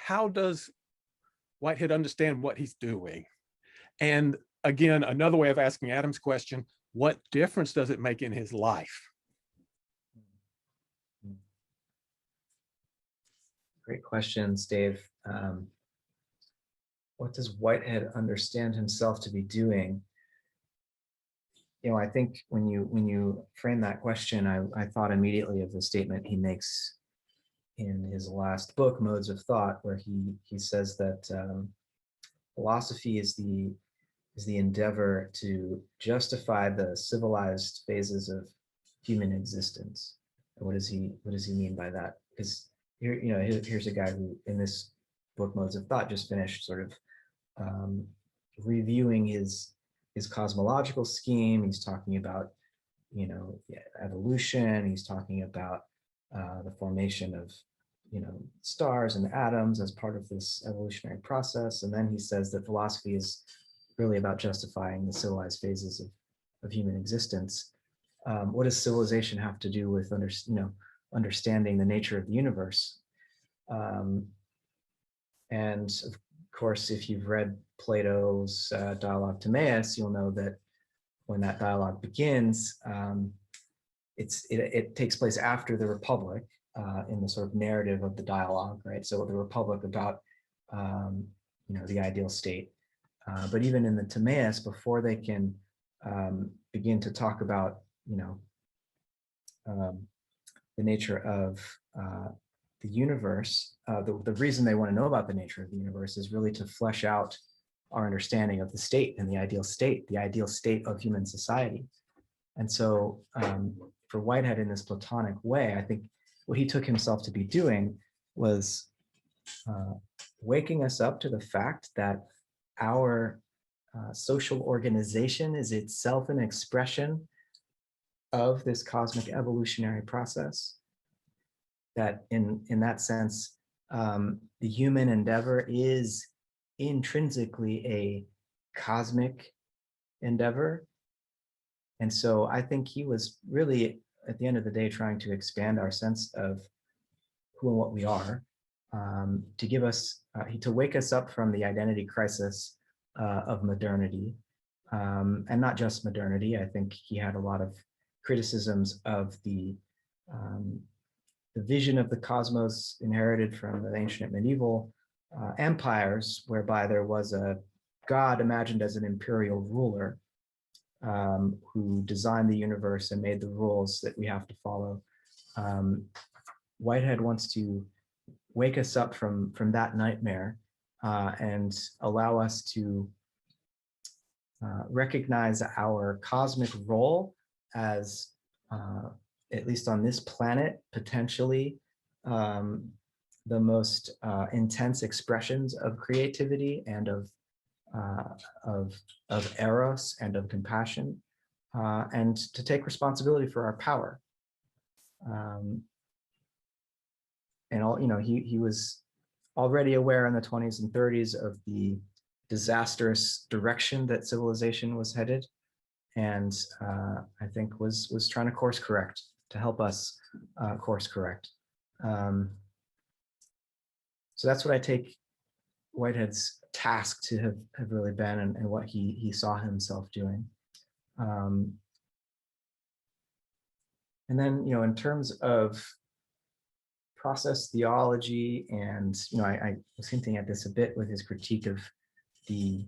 How does Whitehead understand what he's doing? And again, another way of asking Adam's question, what difference does it make in his life? Great questions, Dave. What does Whitehead understand himself to be doing? I think when you frame that question, I thought immediately of the statement he makes in his last book, Modes of Thought, where he says that philosophy is the endeavor to justify the civilized phases of human existence. And what does he mean by that? Because here's a guy who, in this book, Modes of Thought, just finished sort of reviewing his cosmological scheme. He's talking about evolution. He's talking about the formation of stars and atoms as part of this evolutionary process. And then he says that philosophy is really about justifying the civilized phases of human existence. What does civilization have to do with understanding the nature of the universe? And of course, if you've read Plato's Dialogue Timaeus, you'll know that when that dialogue begins, it takes place after the Republic, in the sort of narrative of the dialogue, right? So the Republic about the ideal state. But even in the Timaeus, before they can begin to talk about the nature of the universe, the reason they want to know about the nature of the universe is really to flesh out our understanding of the state and the ideal state of human society. And so for Whitehead, in this Platonic way, I think what he took himself to be doing was waking us up to the fact that our social organization is itself an expression of this cosmic evolutionary process. That in that sense, the human endeavor is intrinsically a cosmic endeavor. And so I think he was really, at the end of the day, trying to expand our sense of who and what we are, to give us, to wake us up from the identity crisis of modernity, and not just modernity. I think he had a lot of criticisms of the vision of the cosmos inherited from the ancient medieval empires, whereby there was a god imagined as an imperial ruler who designed the universe and made the rules that we have to follow. Whitehead wants to wake us up from that nightmare and allow us to recognize our cosmic role as, at least on this planet, potentially the most intense expressions of creativity and of eros and of compassion, and to take responsibility for our power. And he was already aware in the 20s and 30s of the disastrous direction that civilization was headed, and I think was trying to course correct, to help us course correct. So that's what I take Whitehead's task to have really been, and what he saw himself doing. And then, in terms of process theology, and I was hinting at this a bit with his critique of the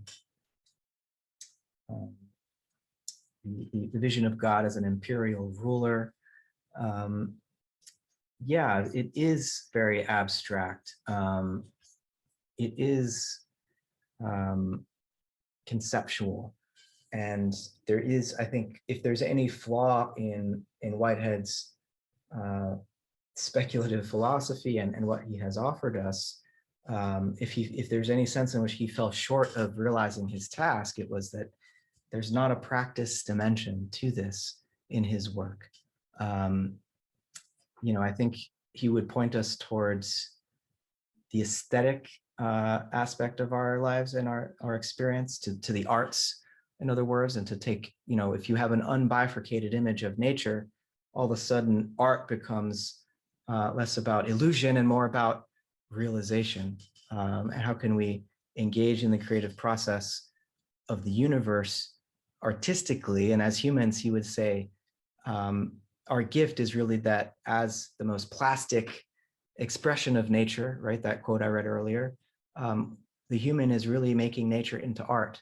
vision of God as an imperial ruler. Yeah, it is very abstract. It is conceptual, and there is, I think, if there's any flaw in Whitehead's speculative philosophy and what he has offered us, if there's any sense in which he fell short of realizing his task, it was that there's not a practice dimension to this in his work. I think he would point us towards the aesthetic aspect of our lives and our experience, to the arts, in other words, and to take, if you have an unbifurcated image of nature, all of a sudden art becomes less about illusion and more about realization. And how can we engage in the creative process of the universe artistically? And as humans, he would say, our gift is really that, as the most plastic expression of nature, right? That quote I read earlier, the human is really making nature into art,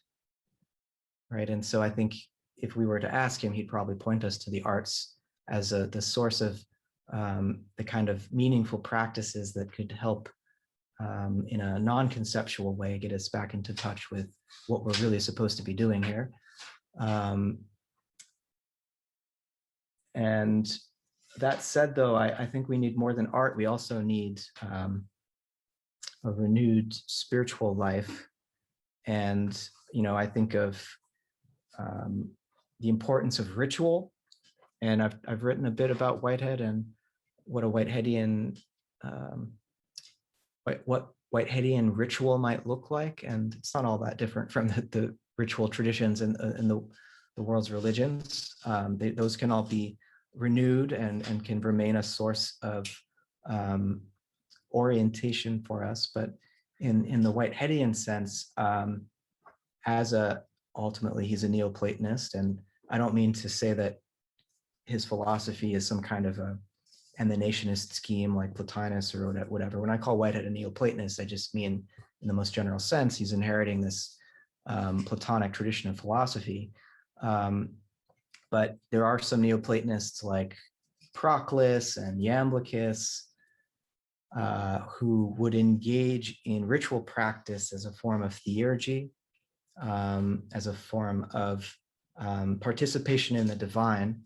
right? And so I think if we were to ask him, he'd probably point us to the arts as the source of the kind of meaningful practices that could help in a non-conceptual way get us back into touch with what we're really supposed to be doing here. And that said, though, I think we need more than art. We also need a renewed spiritual life. And, you know, I think of the importance of ritual. And I've written a bit about Whitehead and what a Whiteheadian what Whiteheadian ritual might look like. And it's not all that different from the ritual traditions in the world's religions. Those can all be renewed and can remain a source of orientation for us. But in the Whiteheadian sense, ultimately he's a Neoplatonist, and I don't mean to say that his philosophy is some kind of a emanationist scheme like Plotinus or whatever. When I call Whitehead a Neoplatonist, I just mean in the most general sense, he's inheriting this Platonic tradition of philosophy. But there are some Neoplatonists like Proclus and Iamblichus who would engage in ritual practice as a form of theurgy, as a form of participation in the divine,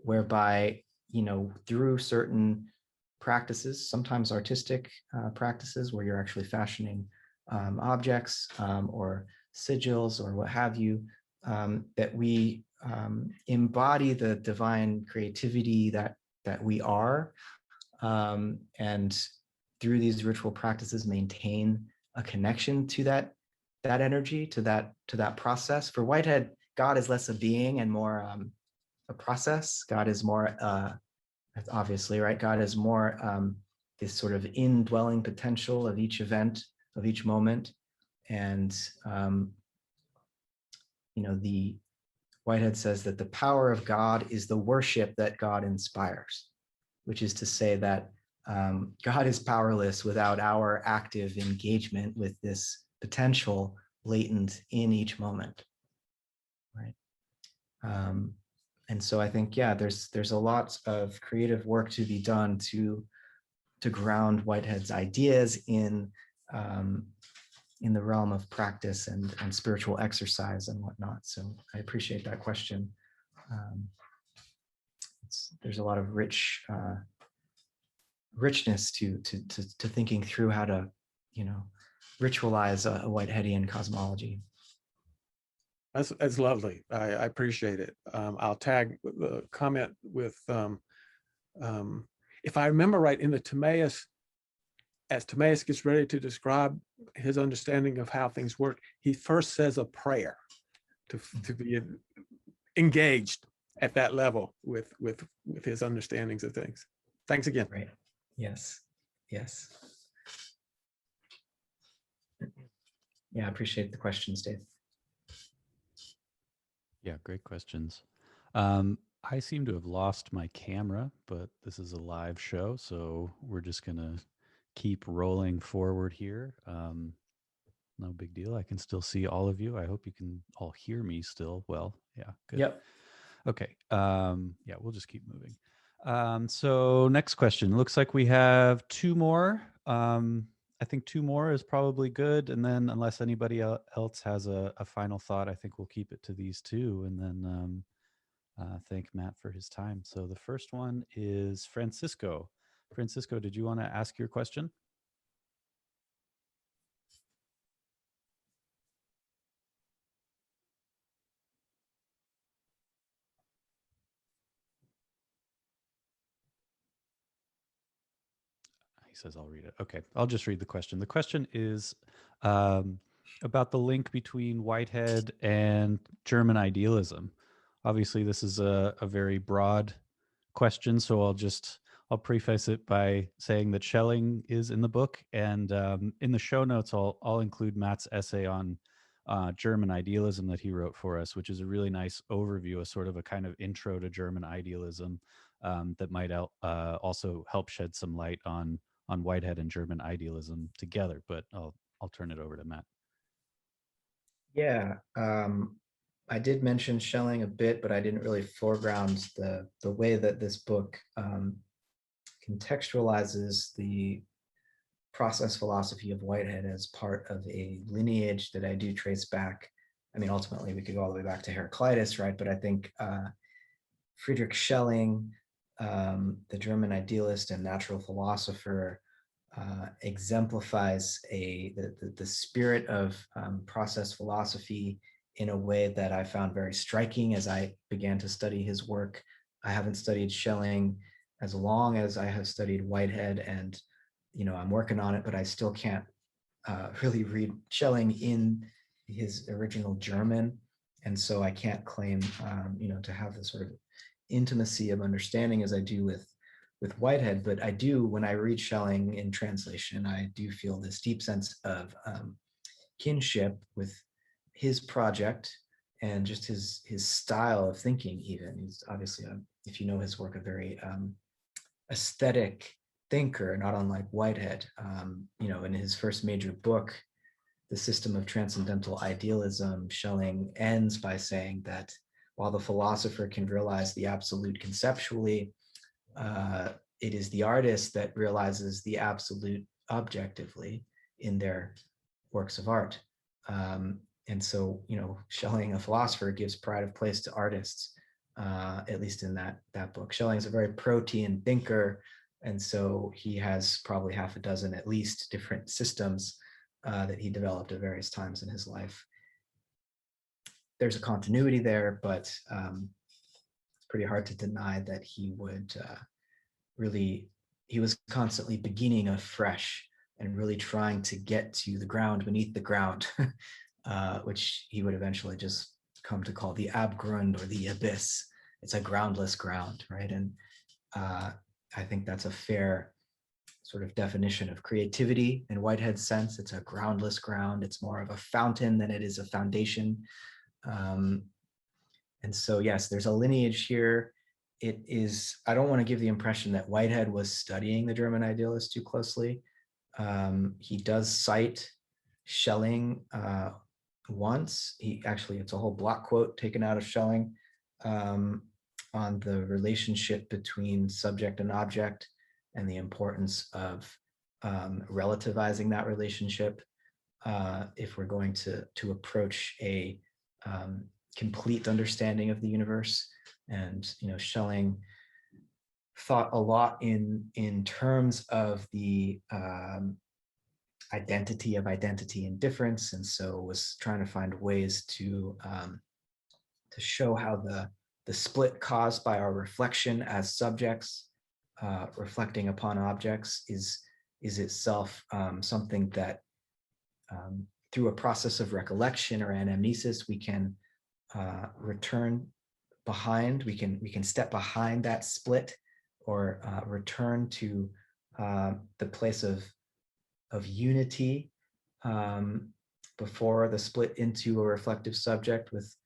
whereby, you know, through certain practices, sometimes artistic practices where you're actually fashioning objects or sigils or what have you, that we embody the divine creativity that we are, and through these ritual practices maintain a connection to that energy, to that process. For Whitehead, God is less a being and more a process. God is more obviously, right? God is more this sort of indwelling potential of each event, of each moment. And you know, the Whitehead says that the power of God is the worship that God inspires, which is to say that God is powerless without our active engagement with this potential latent in each moment, right? And so I think, yeah, there's a lot of creative work to be done to ground Whitehead's ideas in the realm of practice and spiritual exercise and whatnot. So I appreciate that question. There's a lot of richness to thinking through how to, you know, ritualize a Whiteheadian cosmology. That's lovely. I appreciate it. I'll tag the comment with, if I remember right, in the Timaeus, as Timaeus gets ready to describe his understanding of how things work, he first says a prayer to be engaged at that level with his understandings of things. Thanks again. Right. Yes. Yes. Yeah, I appreciate the questions, Dave. Yeah, great questions. I seem to have lost my camera, but this is a live show, so we're just gonna keep rolling forward here. No big deal. I can still see all of you. I hope you can all hear me still well. Yeah, good. Yep. Okay. Yeah, we'll just keep moving. So next question. Looks like we have two more. I think two more is probably good. And then unless anybody else has a final thought, I think we'll keep it to these two. And then thank Matt for his time. So the first one is Francisco. Francisco, did you want to ask your question? He says, I'll read it. Okay, I'll just read the question. The question is about the link between Whitehead and German idealism. Obviously, this is a very broad question, so I'll preface it by saying that Schelling is in the book, and in the show notes, I'll include Matt's essay on German idealism that he wrote for us, which is a really nice overview, a sort of a kind of intro to German idealism that might also help shed some light on Whitehead and German idealism together. But I'll turn it over to Matt. Yeah. I did mention Schelling a bit, but I didn't really foreground the way that this book contextualizes the process philosophy of Whitehead as part of a lineage that I do trace back. I mean, ultimately, we could go all the way back to Heraclitus, right? But I think Friedrich Schelling, the German idealist and natural philosopher, exemplifies the spirit of process philosophy in a way that I found very striking as I began to study his work. I haven't studied Schelling as long as I have studied Whitehead, and I'm working on it, but I still can't really read Schelling in his original German, and so I can't claim to have the sort of intimacy of understanding as I do with Whitehead. But I do, when I read Schelling in translation, I do feel this deep sense of kinship with his project and just his style of thinking. Even he's obviously, if you know his work, a very aesthetic thinker, not unlike Whitehead. In his first major book, The System of Transcendental Idealism, Schelling ends by saying that while the philosopher can realize the absolute conceptually, it is the artist that realizes the absolute objectively in their works of art. And so, Schelling, a philosopher, gives pride of place to artists, at least in that book. Schelling is a very protean thinker, and so he has probably half a dozen, at least, different systems that he developed at various times in his life. There's a continuity there, but it's pretty hard to deny that he would he was constantly beginning afresh and really trying to get to the ground beneath the ground, which he would eventually just come to call the Abgrund, or the abyss. It's a groundless ground, right? And I think that's a fair sort of definition of creativity in Whitehead's sense. It's a groundless ground. It's more of a fountain than it is a foundation. And so, yes, there's a lineage here. It is, I don't want to give the impression that Whitehead was studying the German idealists too closely. He does cite Schelling once. It's a whole block quote taken out of Schelling on the relationship between subject and object and the importance of relativizing that relationship if we're going to approach a complete understanding of the universe. And Schelling thought a lot in terms of the identity of identity and difference, and so was trying to find ways to show how the split caused by our reflection as subjects reflecting upon objects is itself something that through a process of recollection or anamnesis we can return behind. We can step behind that split, or return to the place of unity before the split into a reflective subject with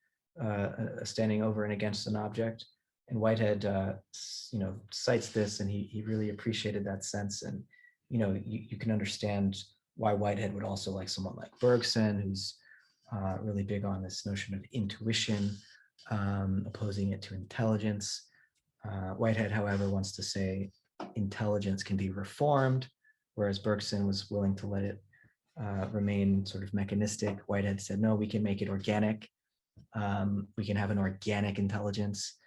standing over and against an object. And Whitehead, cites this, and he really appreciated that sense. And you can understand why Whitehead would also like someone like Bergson, who's really big on this notion of intuition, opposing it to intelligence. Whitehead, however, wants to say intelligence can be reformed, whereas Bergson was willing to let it remain sort of mechanistic. Whitehead said, no, we can make it organic. We can have an organic intelligence,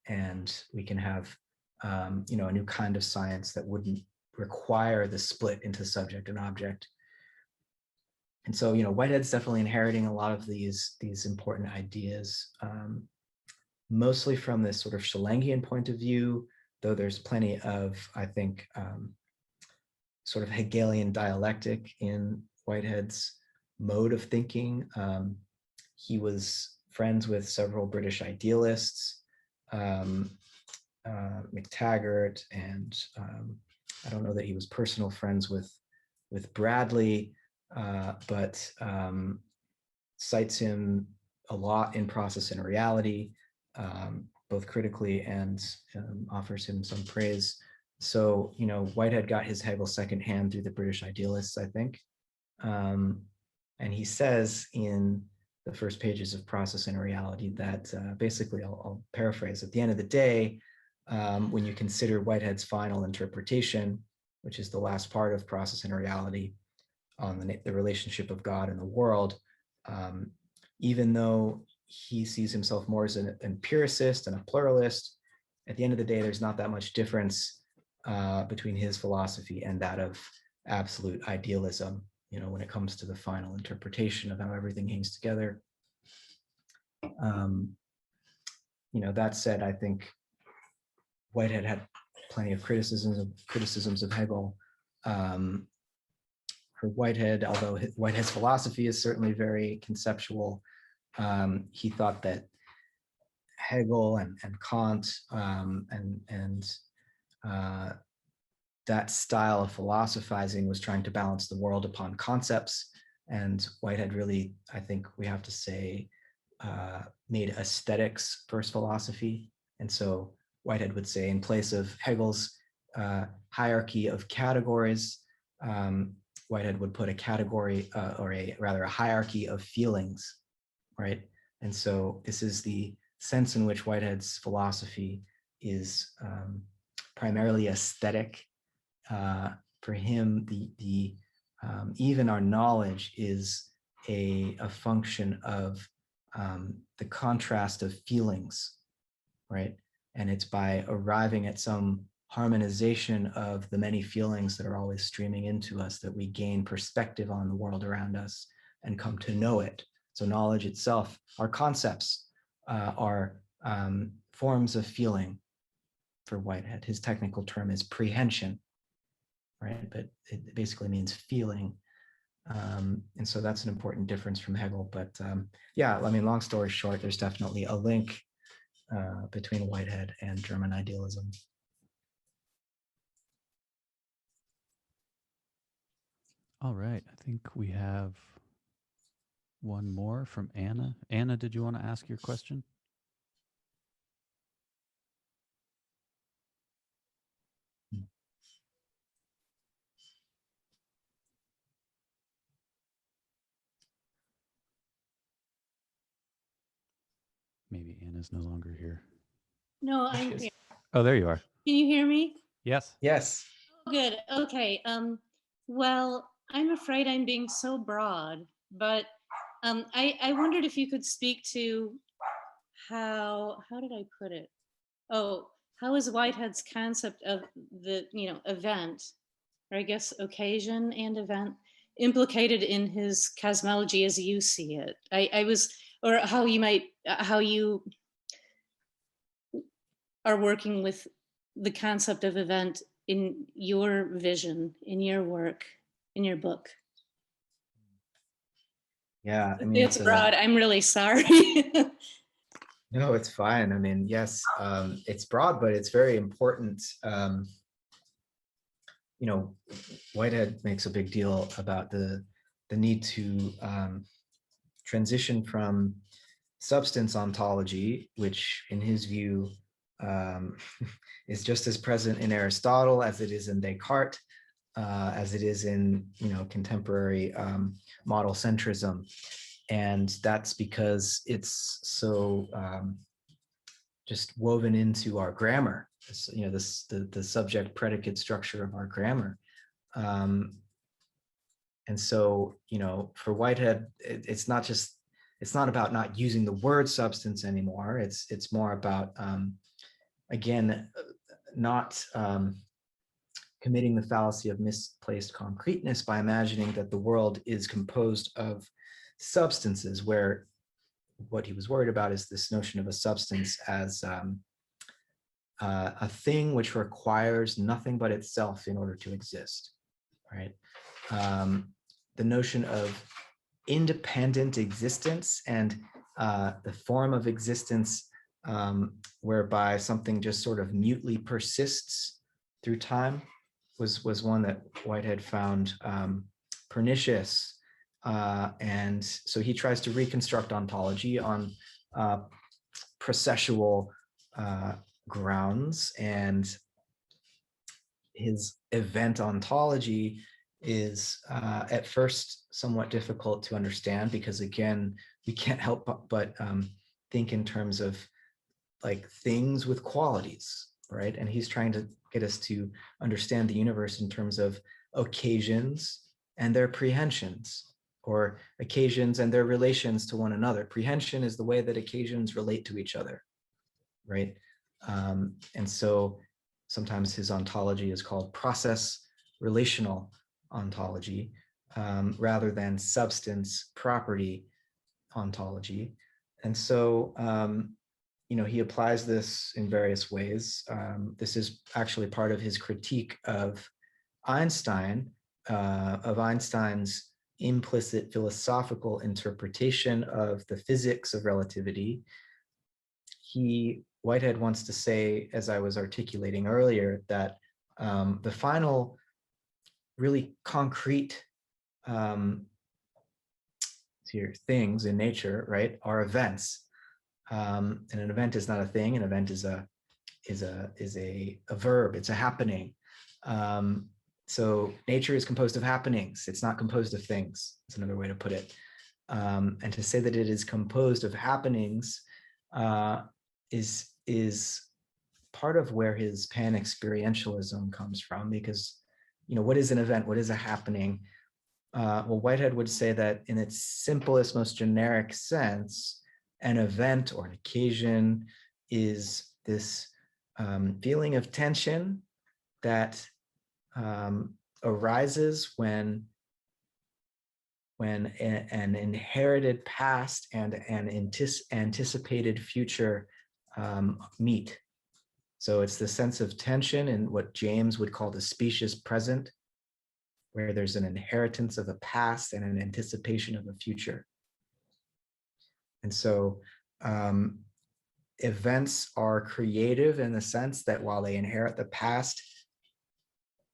and we can have a new kind of science that wouldn't require the split into subject and object. And so, Whitehead's definitely inheriting a lot of these important ideas, mostly from this sort of Schellingian point of view, though there's plenty of, I think, sort of Hegelian dialectic in Whitehead's mode of thinking. He was friends with several British idealists, McTaggart, and I don't know that he was personal friends with Bradley, but cites him a lot in Process and Reality, both critically, and offers him some praise. So, Whitehead got his Hegel secondhand through the British idealists, I think. And he says in the first pages of Process and Reality, that basically, I'll paraphrase, at the end of the day, when you consider Whitehead's final interpretation, which is the last part of Process and Reality on the relationship of God and the world, even though he sees himself more as an empiricist and a pluralist, at the end of the day, there's not that much difference between his philosophy and that of absolute idealism, when it comes to the final interpretation of how everything hangs together. That said, I think Whitehead had plenty of criticisms of Hegel. For Whitehead, although Whitehead's philosophy is certainly very conceptual, he thought that Hegel and Kant and that style of philosophizing was trying to balance the world upon concepts. And Whitehead really, I think we have to say, made aesthetics first philosophy. And so Whitehead would say, in place of Hegel's hierarchy of categories, Whitehead would put a category, or rather a hierarchy of feelings, right? And so this is the sense in which Whitehead's philosophy is primarily aesthetic. For him, even our knowledge is a function of the contrast of feelings, right? And it's by arriving at some harmonization of the many feelings that are always streaming into us that we gain perspective on the world around us and come to know it. So knowledge itself, our concepts are forms of feeling for Whitehead. His technical term is prehension, right? But it basically means feeling. And so that's an important difference from Hegel. But yeah, I mean, long story short, there's definitely a link between Whitehead and German idealism. All right. I think we have one more from Anna. Anna, did you want to ask your question? Maybe Anna's no longer here. No, I'm here. Oh, there you are. Can you hear me? Yes. Yes. Oh, good. Okay. Well, I'm afraid I'm being so broad, but I wondered if you could speak to how did I put it? Oh, how is Whitehead's concept of the, event, or I guess occasion and event, implicated in his cosmology as you see it? I was, or how you are working with the concept of event in your vision, in your work, in your book. Yeah, I mean, It's broad. I'm really sorry. No, it's fine. I mean, yes, it's broad, but it's very important. Whitehead makes a big deal about the need to transition from substance ontology, which in his view is just as present in Aristotle as it is in Descartes, as it is in contemporary model centrism. And that's because it's so just woven into our grammar, the subject predicate structure of our grammar. And so, for Whitehead, it's not about not using the word substance anymore. It's more about, again, not committing the fallacy of misplaced concreteness by imagining that the world is composed of substances, where what he was worried about is this notion of a substance as a thing which requires nothing but itself in order to exist, right? The notion of independent existence and the form of existence whereby something just sort of mutely persists through time was one that Whitehead found pernicious. And so he tries to reconstruct ontology on processual grounds, and his event ontology is at first somewhat difficult to understand, because again, we can't help but think in terms of like things with qualities, right? And he's trying to get us to understand the universe in terms of occasions and their prehensions, or occasions and their relations to one another. Prehension is the way that occasions relate to each other, right? And so sometimes his ontology is called process relational ontology, rather than substance property ontology. And so, he applies this in various ways. This is actually part of his critique of Einstein, of Einstein's implicit philosophical interpretation of the physics of relativity. Whitehead wants to say, as I was articulating earlier, that the final really concrete things in nature, right, are events. And an event is not a thing. An event is a verb. It's a happening. So nature is composed of happenings. It's not composed of things. That's another way to put it. And to say that it is composed of happenings is part of where his pan-experientialism comes from, because, what is an event? What is a happening? Well, Whitehead would say that in its simplest, most generic sense, an event or an occasion is this feeling of tension that arises when an inherited past and an anticipated future meet. So it's the sense of tension in what James would call the specious present, where there's an inheritance of a past and an anticipation of a future. And so events are creative in the sense that while they inherit the past,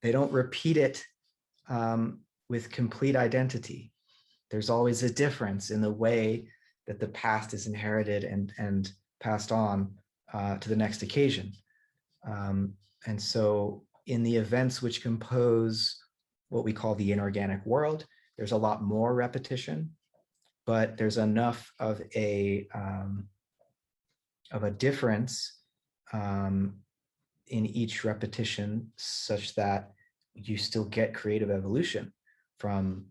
they don't repeat it with complete identity. There's always a difference in the way that the past is inherited and passed on to the next occasion. And so in the events which compose what we call the inorganic world, there's a lot more repetition, but there's enough of a difference in each repetition such that you still get creative evolution, from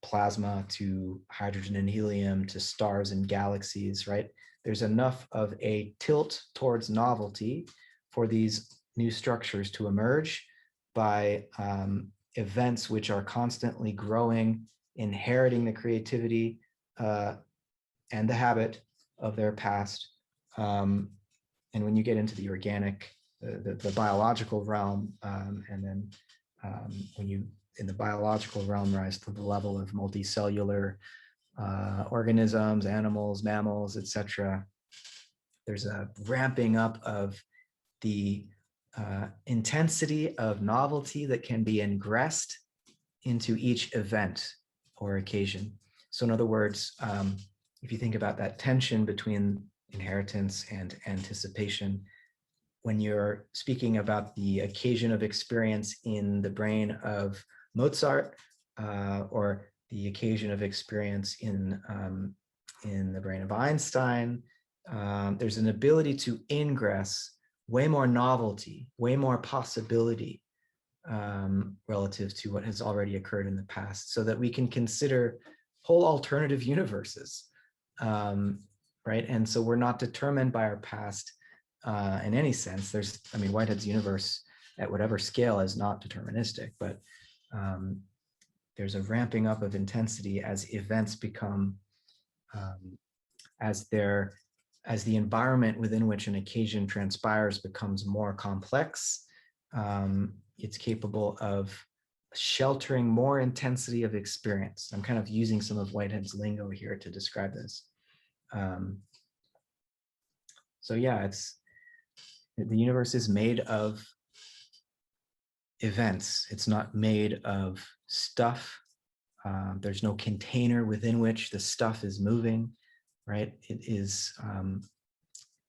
plasma to hydrogen and helium to stars and galaxies, right? There's enough of a tilt towards novelty for these new structures to emerge by events which are constantly growing, inheriting the creativity and the habit of their past. And when you get into the organic, the biological realm, and then when you in the biological realm rise to the level of multicellular organisms, animals, mammals, etc., there's a ramping up of the intensity of novelty that can be ingressed into each event or occasion. So in other words, if you think about that tension between inheritance and anticipation, when you're speaking about the occasion of experience in the brain of Mozart, or the occasion of experience in the brain of Einstein, there's an ability to ingress way more novelty, way more possibility relative to what has already occurred in the past, so that we can consider whole alternative universes, right? And so we're not determined by our past in any sense. Whitehead's universe at whatever scale is not deterministic, but there's a ramping up of intensity as events become, as the environment within which an occasion transpires becomes more complex. It's capable of sheltering more intensity of experience. I'm kind of using some of Whitehead's lingo here to describe this. So yeah, the universe is made of events. It's not made of stuff. There's no container within which the stuff is moving, right? It is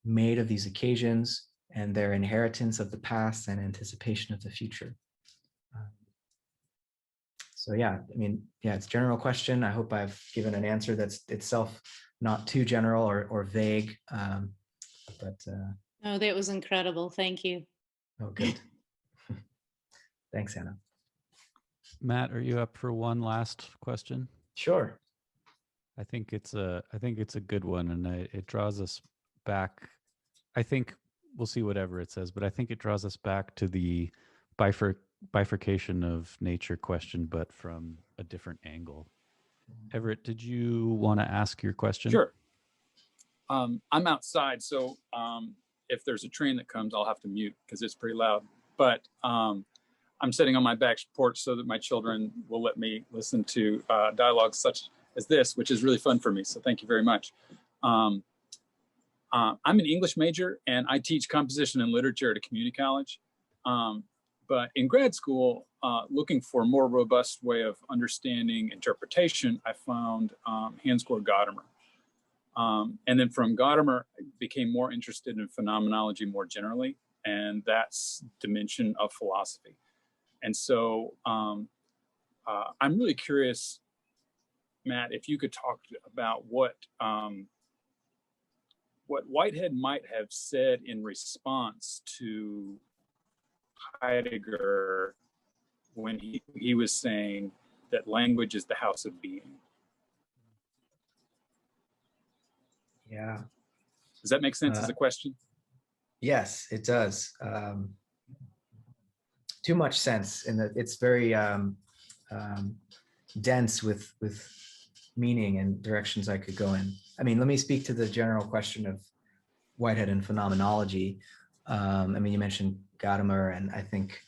made of these occasions and their inheritance of the past and anticipation of the future. So yeah, I mean, yeah, it's a general question. I hope I've given an answer that's itself not too general or vague. But Oh, that was incredible. Thank you. oh, good. Thanks, Anna. Matt, are you up for one last question? Sure. I think it's a good one, and it draws us back. I think we'll see whatever it says, but I think it draws us back to the bifurcation of nature question, but from a different angle. Everett, did you want to ask your question? Sure. I'm outside, so if there's a train that comes, I'll have to mute because it's pretty loud. But I'm sitting on my back porch so that my children will let me listen to dialogues such as this, which is really fun for me. So thank you very much. I'm an English major, and I teach composition and literature at a community college. But in grad school, looking for a more robust way of understanding interpretation, I found Hans-Georg Gadamer. And then from Gadamer, I became more interested in phenomenology more generally, and that's dimension of philosophy. And so I'm really curious, Matt, if you could talk about what Whitehead might have said in response to Heidegger when he was saying that language is the house of being. Yeah. Does that make sense as a question? Yes, it does. Too much sense in that it's very dense with meaning and directions I could go in. I mean, let me speak to the general question of Whitehead and phenomenology. I mean, you mentioned Gadamer, and I think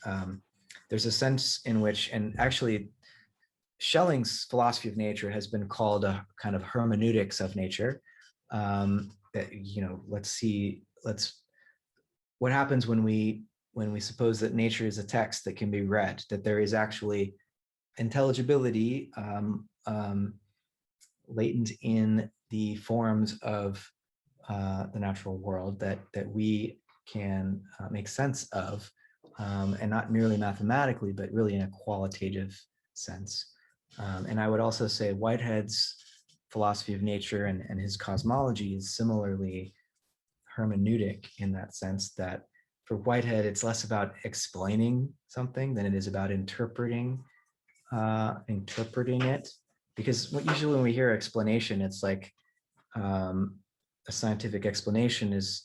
there's a sense in which, and actually Schelling's philosophy of nature has been called a kind of hermeneutics of nature. That, you know, what happens when we suppose that nature is a text that can be read, that there is actually intelligibility latent in the forms of the natural world that we can make sense of, and not merely mathematically, but really in a qualitative sense. And I would also say Whitehead's philosophy of nature and his cosmology is similarly hermeneutic in that sense, that for Whitehead, it's less about explaining something than it is about interpreting it. Because usually when we hear explanation, it's like a scientific explanation is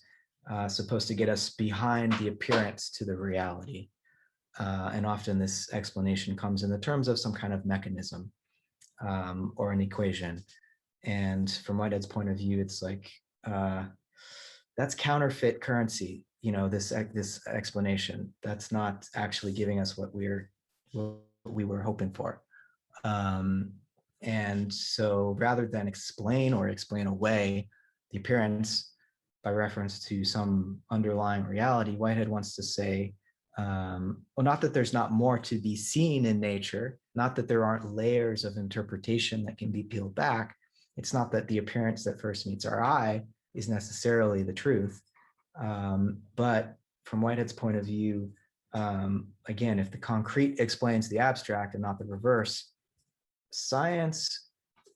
supposed to get us behind the appearance to the reality. And often this explanation comes in the terms of some kind of mechanism or an equation. And from Whitehead's point of view, it's like, that's counterfeit currency, you know, this explanation. That's not actually giving us what we were hoping for. And so rather than explain or explain away the appearance by reference to some underlying reality, Whitehead wants to say, well, not that there's not more to be seen in nature, not that there aren't layers of interpretation that can be peeled back. It's not that the appearance that first meets our eye is necessarily the truth. But from Whitehead's point of view, again, if the concrete explains the abstract and not the reverse, science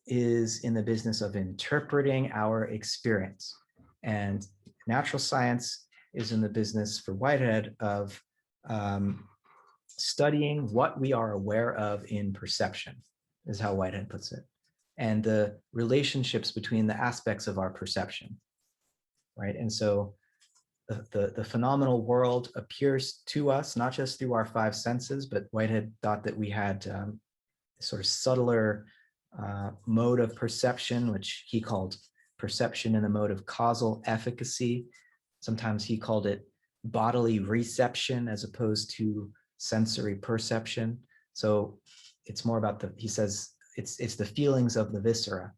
is in the business of interpreting our experience. And natural science is in the business for Whitehead of studying what we are aware of in perception, is how Whitehead puts it, and the relationships between the aspects of our perception, right? And so the phenomenal world appears to us, not just through our five senses, but Whitehead thought that we had sort of subtler mode of perception, which he called perception in the mode of causal efficacy. Sometimes he called it bodily reception as opposed to sensory perception. So it's more about he says it's the feelings of the viscera.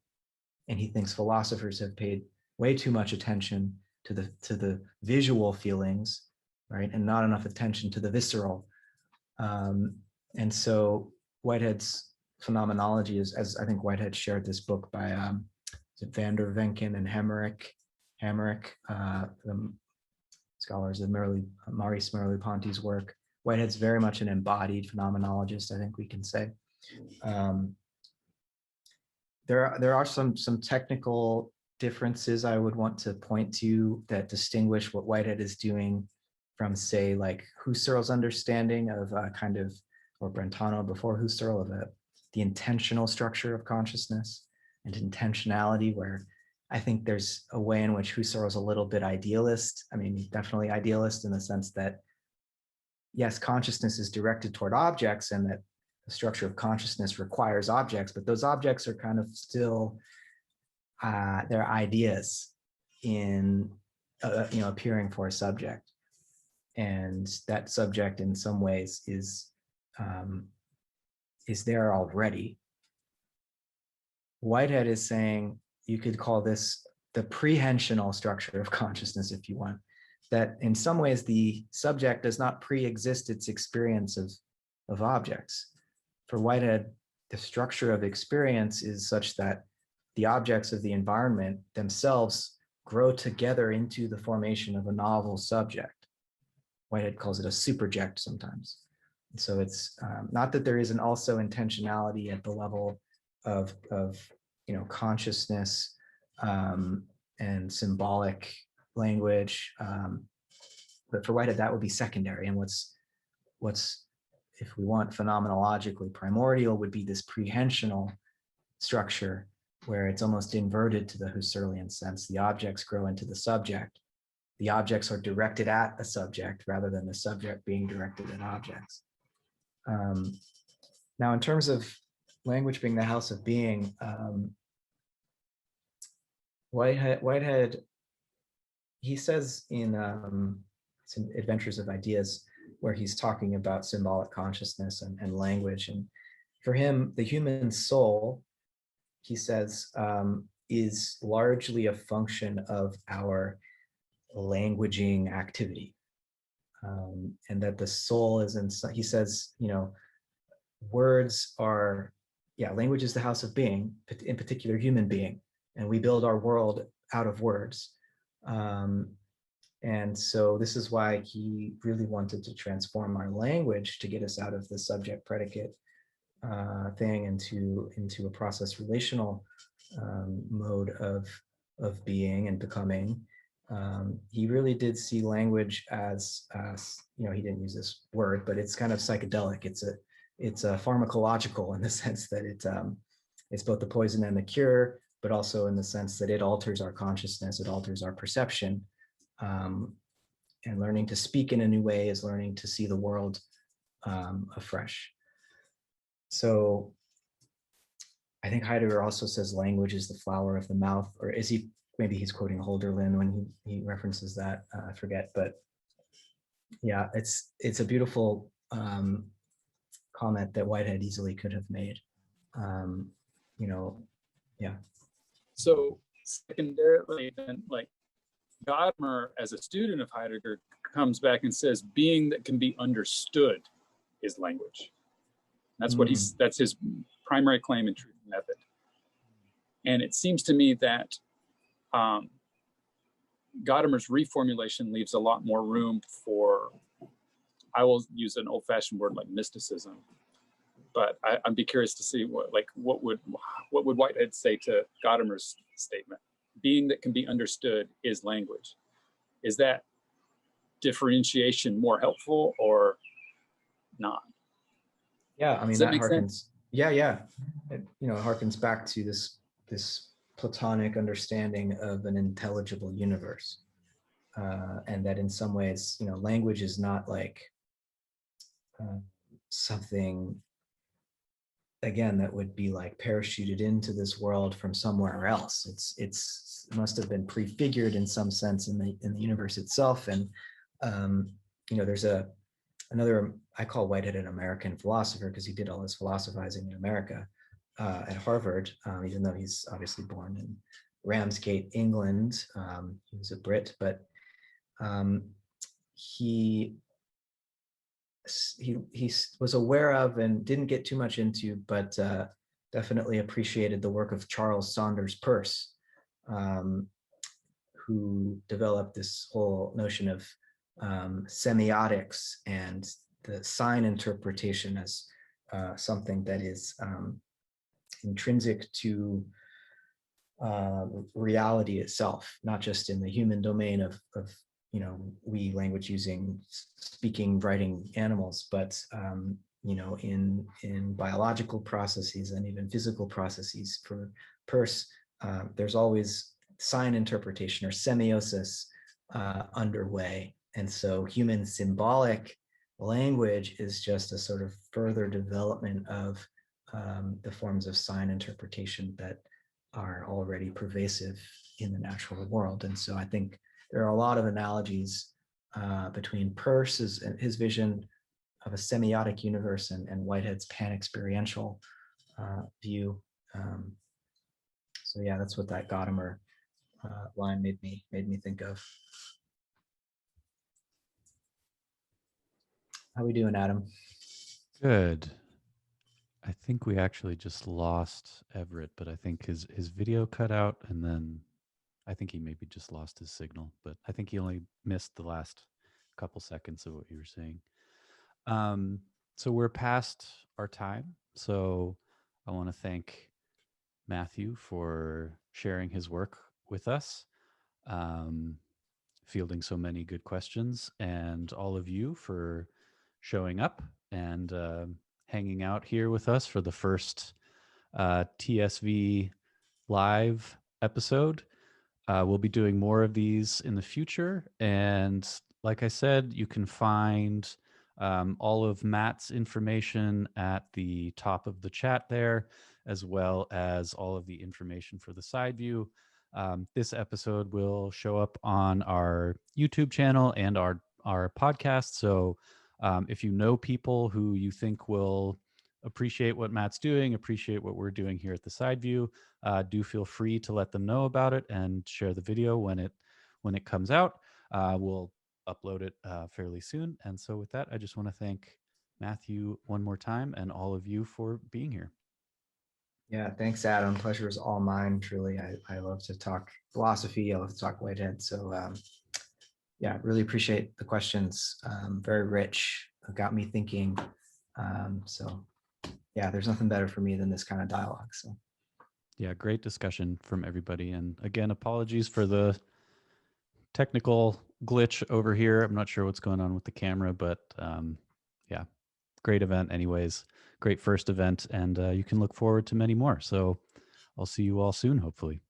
And he thinks philosophers have paid way too much attention to the visual feelings, right? And not enough attention to the visceral. And so Whitehead's phenomenology is, as I think Whitehead shared this book by Van der Venken and Hammerich, the scholars of Maurice Merleau-Ponty's work. Whitehead's very much an embodied phenomenologist, I think we can say. There are some technical differences I would want to point to that distinguish what Whitehead is doing from, say, like Husserl's understanding of kind of, or Brentano before Husserl, of the intentional structure of consciousness and intentionality, where I think there's a way in which Husserl is a little bit idealist. I mean, definitely idealist in the sense that, yes, consciousness is directed toward objects and that the structure of consciousness requires objects, but those objects are kind of still their ideas in appearing for a subject, and that subject in some ways is there already. Whitehead is saying you could call this the prehensional structure of consciousness if you want, that in some ways the subject does not pre-exist its experience of objects. For Whitehead, the structure of experience is such that the objects of the environment themselves grow together into the formation of a novel subject. Whitehead calls it a superject sometimes. And so it's not that there isn't also intentionality at the level of consciousness and symbolic language, but for Whitehead that would be secondary. And what's if we want phenomenologically primordial would be this prehensional structure, where it's almost inverted to the Husserlian sense. The objects grow into the subject. The objects are directed at a subject rather than the subject being directed at objects. Now, in terms of language being the house of being, Whitehead, he says in some Adventures of Ideas, where he's talking about symbolic consciousness and language. And for him, the human soul, he says, is largely a function of our languaging activity. And that the soul is in, he says, words are, language is the house of being, in particular human being, and we build our world out of words. And so this is why he really wanted to transform our language to get us out of the subject predicate thing into a process relational mode of being and becoming. He really did see language as he didn't use this word, but it's kind of psychedelic. It's a pharmacological in the sense that it's both the poison and the cure, but also in the sense that it alters our consciousness, it alters our perception. And learning to speak in a new way is learning to see the world afresh. So I think Heidegger also says language is the flower of the mouth, or is he, maybe he's quoting Holderlin when he references that, I forget, but yeah, it's a beautiful comment that Whitehead easily could have made. So secondarily, then, like, Gadamer, as a student of Heidegger, comes back and says, being that can be understood is language. That's what that's his primary claim in Truth and Method. And it seems to me that Gadamer's reformulation leaves a lot more room for, I will use an old-fashioned word like mysticism, but I'd be curious to see what would Whitehead say to Gadamer's statement? Being that can be understood is language. Is that differentiation more helpful or not? Yeah, I mean, that harkens. sense? Yeah. It harkens back to this Platonic understanding of an intelligible universe, and that in some ways, language is not like something, again, that would be like parachuted into this world from somewhere else. It must have been prefigured in some sense in the universe itself. And there's another, I call Whitehead an American philosopher because he did all his philosophizing in America at Harvard, even though he's obviously born in Ramsgate, England. He was a Brit, but he was aware of and didn't get too much into, but definitely appreciated the work of Charles Saunders Peirce, who developed this whole notion of semiotics and the sign interpretation as something that is intrinsic to reality itself, not just in the human domain of we language using speaking, writing animals, but in biological processes and even physical processes. For Peirce, there's always sign interpretation or semiosis underway. And so human symbolic language is just a sort of further development of the forms of sign interpretation that are already pervasive in the natural world. And so I think there are a lot of analogies between Peirce's and his vision of a semiotic universe and Whitehead's pan-experiential view. So yeah, that's what that Gadamer line made me think of. How we doing, Adam? Good. I think we actually just lost Everett, but I think his video cut out, and then I think he maybe just lost his signal, but I think he only missed the last couple seconds of what you were saying. So we're past our time. So I want to thank Matthew for sharing his work with us, fielding so many good questions, and all of you for showing up and hanging out here with us for the first TSV live episode. We'll be doing more of these in the future. And like I said, you can find all of Matt's information at the top of the chat there, as well as all of the information for the side view. This episode will show up on our YouTube channel and our podcast. So if you know people who you think will appreciate what Matt's doing, appreciate what we're doing here at the side view, do feel free to let them know about it and share the video when it comes out. We'll upload it fairly soon. And so with that, I just want to thank Matthew one more time and all of you for being here. Yeah, thanks, Adam. Pleasure is all mine, truly. I love to talk philosophy. I love to talk Whitehead. So yeah, really appreciate the questions. Very rich, got me thinking. So yeah, there's nothing better for me than this kind of dialogue. So yeah, great discussion from everybody. And again, apologies for the technical glitch over here. I'm not sure what's going on with the camera, but yeah, great event anyways. Great first event, and you can look forward to many more. So I'll see you all soon, hopefully.